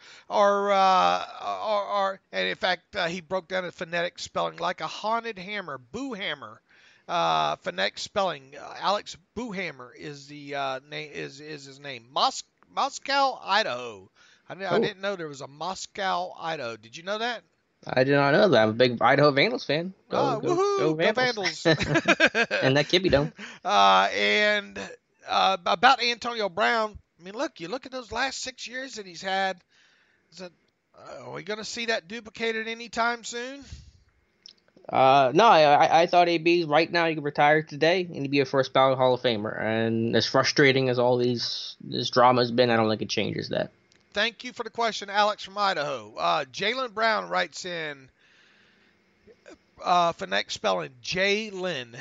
and in fact, he broke down a phonetic spelling like a haunted hammer, Boo Hammer. Phonetic spelling. Alex Boohammer is the name. Is his name? Moscow, Idaho. I didn't know there was a Moscow, Idaho. Did you know that? I did not know that. I'm a big Idaho Vandals fan. Go Vandals. And that Kippy Dome. And about Antonio Brown, I mean, you look at those last 6 years that he's had. Are we going to see that duplicated anytime soon? No, I thought AB right now he could retire today and he'd be a first ballot Hall of Famer. And as frustrating as all this drama has been, I don't think it changes that. Thank you for the question, Alex from Idaho. Jalen Brown writes in phonetic spelling, Jalen.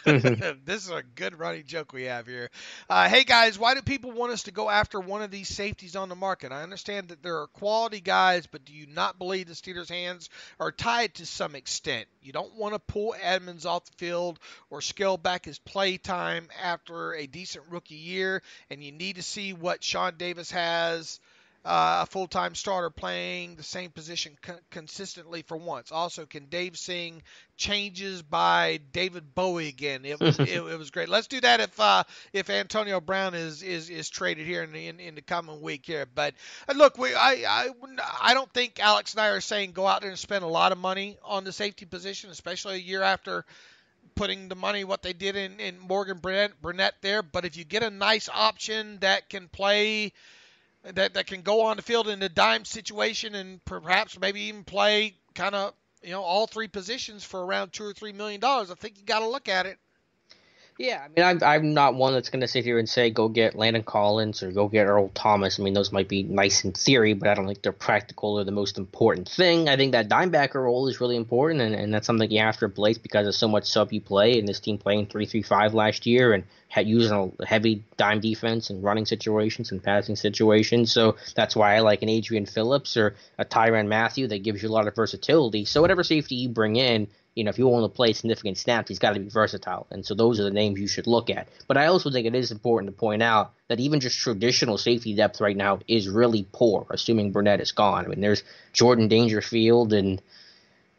This is a good running joke we have here. Hey, guys, why do people want us to go after one of these safeties on the market? I understand that there are quality guys, but do you not believe the Steelers' hands are tied to some extent? You don't want to pull Edmonds off the field or scale back his play time after a decent rookie year, and you need to see what Sean Davis has. A full-time starter playing the same position consistently for once. Also, can Dave sing "Changes" by David Bowie again? It was great. Let's do that if Antonio Brown is traded here in the coming week here. But look, I don't think Alex and I are saying go out there and spend a lot of money on the safety position, especially a year after putting the money what they did in Morgan Burnett there. But if you get a nice option that can play. That can go on the field in a dime situation and perhaps maybe even play kind of, all 3 positions for around $2 or $3 million. I think you got to look at it. Yeah, I mean, I'm not one that's going to sit here and say go get Landon Collins or go get Earl Thomas. I mean, those might be nice in theory, but I don't think they're practical or the most important thing. I think that dimebacker role is really important, and that's something you have to replace because of so much sub you play, and this team playing 3-3-5 last year and using a heavy dime defense and running situations and passing situations. So that's why I like an Adrian Phillips or a Tyrann Mathieu that gives you a lot of versatility. So whatever safety you bring in, if you want to play significant snaps, he's got to be versatile. And so those are the names you should look at. But I also think it is important to point out that even just traditional safety depth right now is really poor, assuming Burnett is gone. I mean, there's Jordan Dangerfield and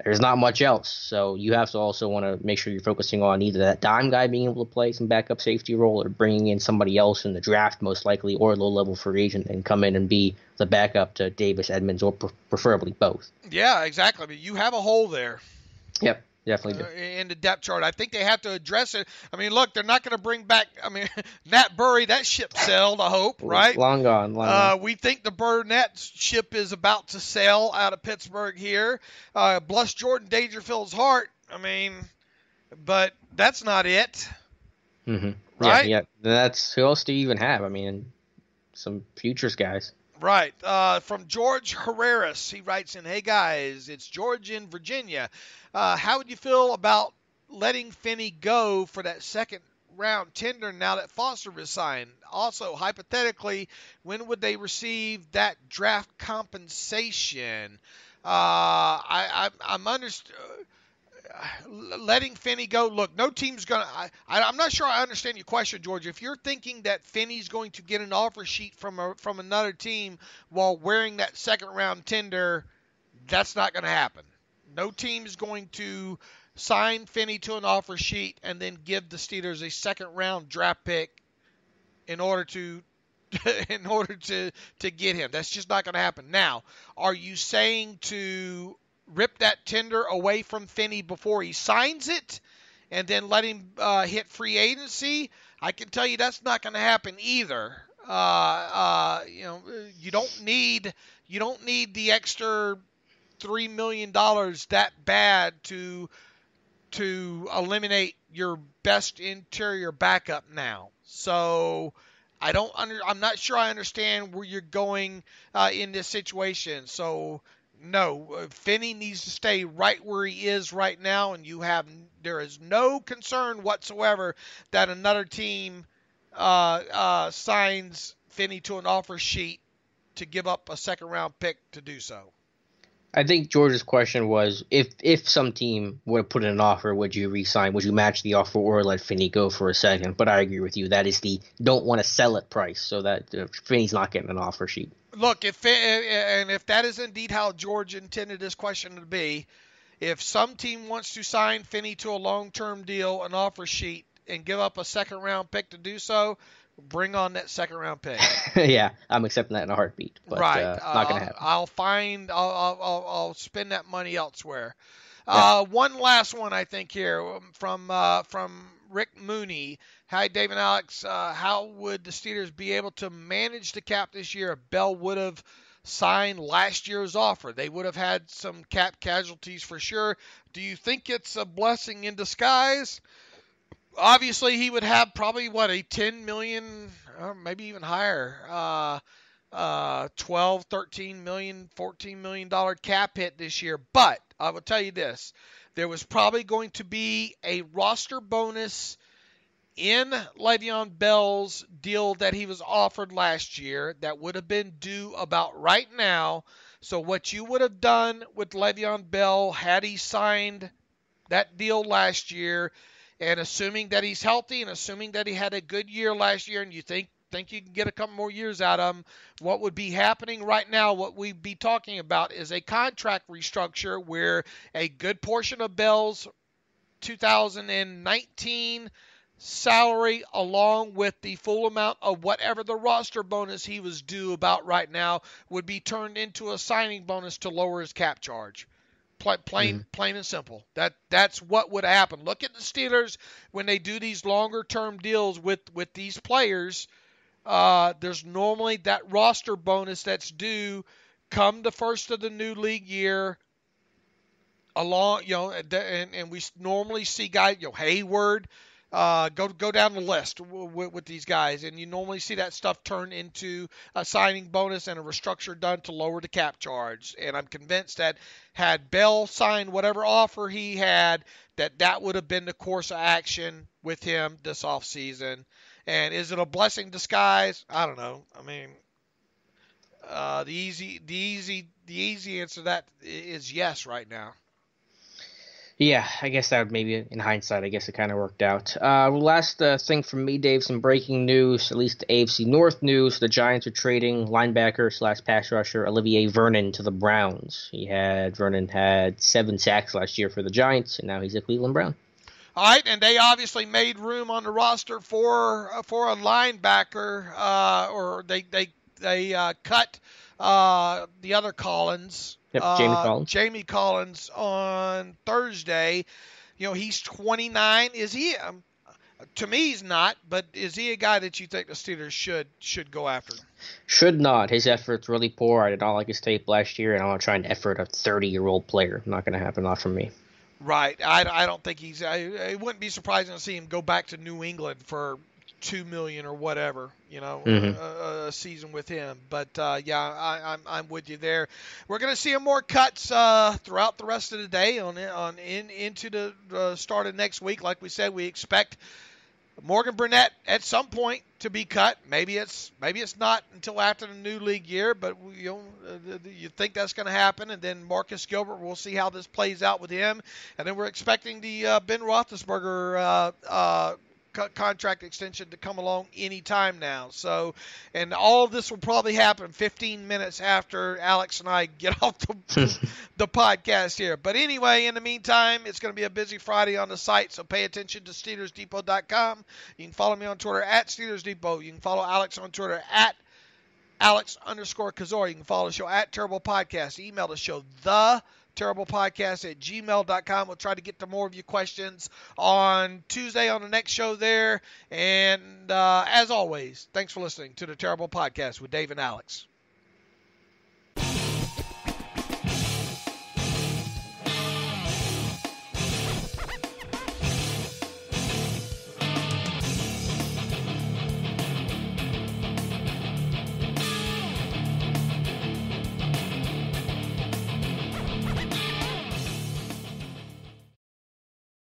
there's not much else. So you have to also want to make sure you're focusing on either that dime guy being able to play some backup safety role or bringing in somebody else in the draft most likely or a low-level free agent and come in and be the backup to Davis, Edmonds, or preferably both. Yeah, exactly. I mean, you have a hole there. Yep. Definitely do. In the depth chart. I think they have to address it. I mean, look, they're not going to bring back, Nat Burry, that ship sailed, I hope, right? Long gone. We think the Burnett ship is about to sail out of Pittsburgh here. Bless Jordan Dangerfield's heart. I mean, but that's not it. Mm-hmm. Right? Yeah. That's who else do you even have? I mean, some futures guys. Right. From George Herreras, he writes in, hey, guys, it's George in Virginia. How would you feel about letting Finney go for that second-round tender now that Foster resigned? Also, hypothetically, when would they receive that draft compensation? I'm letting Finney go. Look, no team's going to – I'm not sure I understand your question, George. If you're thinking that Finney's going to get an offer sheet from another team while wearing that second-round tender, that's not going to happen. No team is going to sign Finney to an offer sheet and then give the Steelers a second-round draft pick in order to in order to get him. That's just not going to happen. Now, are you saying to rip that tender away from Finney before he signs it and then let him hit free agency? I can tell you that's not going to happen either. You don't need the extra $3 million that bad to eliminate your best interior backup now. So I'm not sure I understand where you're going in this situation. So no, Finney needs to stay right where he is right now, and there is no concern whatsoever that another team signs Finney to an offer sheet to give up a second-round pick to do so. I think George's question was, if some team would have put in an offer, would you re-sign? Would you match the offer or let Finney go for a second? But I agree with you. That is the don't want to sell it price, so that Finney's not getting an offer sheet. Look, if that is indeed how George intended this question to be, if some team wants to sign Finney to a long-term deal, an offer sheet, and give up a second-round pick to do so, bring on that second-round pick. Yeah, I'm accepting that in a heartbeat. But, right, not gonna happen. I'll spend that money elsewhere. Yeah. One last one, I think here from Rick Mooney. Hi, Dave and Alex. How would the Steelers be able to manage the cap this year if Bell would have signed last year's offer? They would have had some cap casualties for sure. Do you think it's a blessing in disguise? Obviously, he would have probably, a $10 million, or maybe even higher, 12, 13 million, $14 million cap hit this year. But I will tell you this, there was probably going to be a roster bonus in Le'Veon Bell's deal that he was offered last year that would have been due about right now. So what you would have done with Le'Veon Bell had he signed that deal last year, and assuming that he's healthy and assuming that he had a good year last year and you think you can get a couple more years out of him, what would be happening right now, what we'd be talking about is a contract restructure where a good portion of Bell's 2019 salary along with the full amount of whatever the roster bonus he was due about right now would be turned into a signing bonus to lower his cap charge. Plain and simple. That's what would happen. Look at the Steelers when they do these longer term deals with these players. There's normally that roster bonus that's due come the first of the new league year. Along, and we normally see guys, Hayward. Go down the list with these guys, and you normally see that stuff turn into a signing bonus and a restructure done to lower the cap charge. And I'm convinced that had Bell signed whatever offer he had, that would have been the course of action with him this offseason. And is it a blessing in disguise? I don't know. I mean, the easy answer to that is yes right now. Yeah, I guess that would maybe, in hindsight, I guess it kind of worked out. Last thing from me, Dave, some breaking news, at least the AFC North news. The Giants are trading linebacker/pass rusher Olivier Vernon to the Browns. Vernon had 7 sacks last year for the Giants, and now he's a Cleveland Brown. All right, and they obviously made room on the roster for a linebacker, or they cut the other Collins. Yep, Jamie Collins on Thursday. He's 29. Is he? To me, he's not. But is he a guy that you think the Steelers should go after? Should not. His effort's really poor. I did not like his tape last year, and I'm not trying to effort a 30-year-old player. Not going to happen. Not from me. Right. I don't think he's. It wouldn't be surprising to see him go back to New England for $2 million or whatever, a season with him. But yeah, I'm with you there. We're going to see more cuts throughout the rest of the day into the start of next week. Like we said, we expect Morgan Burnett at some point to be cut. Maybe it's not until after the new league year, but you think that's going to happen. And then Marcus Gilbert, we'll see how this plays out with him. And then we're expecting the Ben Roethlisberger contract extension to come along anytime now. So, and all of this will probably happen 15 minutes after Alex and I get off the podcast here. But anyway, in the meantime, it's going to be a busy Friday on the site, so pay attention to SteelersDepot.com. You can follow me on Twitter at SteelersDepot. You can follow Alex on Twitter at Alex_Kozora. You can follow the show at Terrible Podcast. Email the show, theterriblepodcast@gmail.com. We'll try to get to more of your questions on Tuesday on the next show there. And as always, thanks for listening to the Terrible Podcast with Dave and Alex.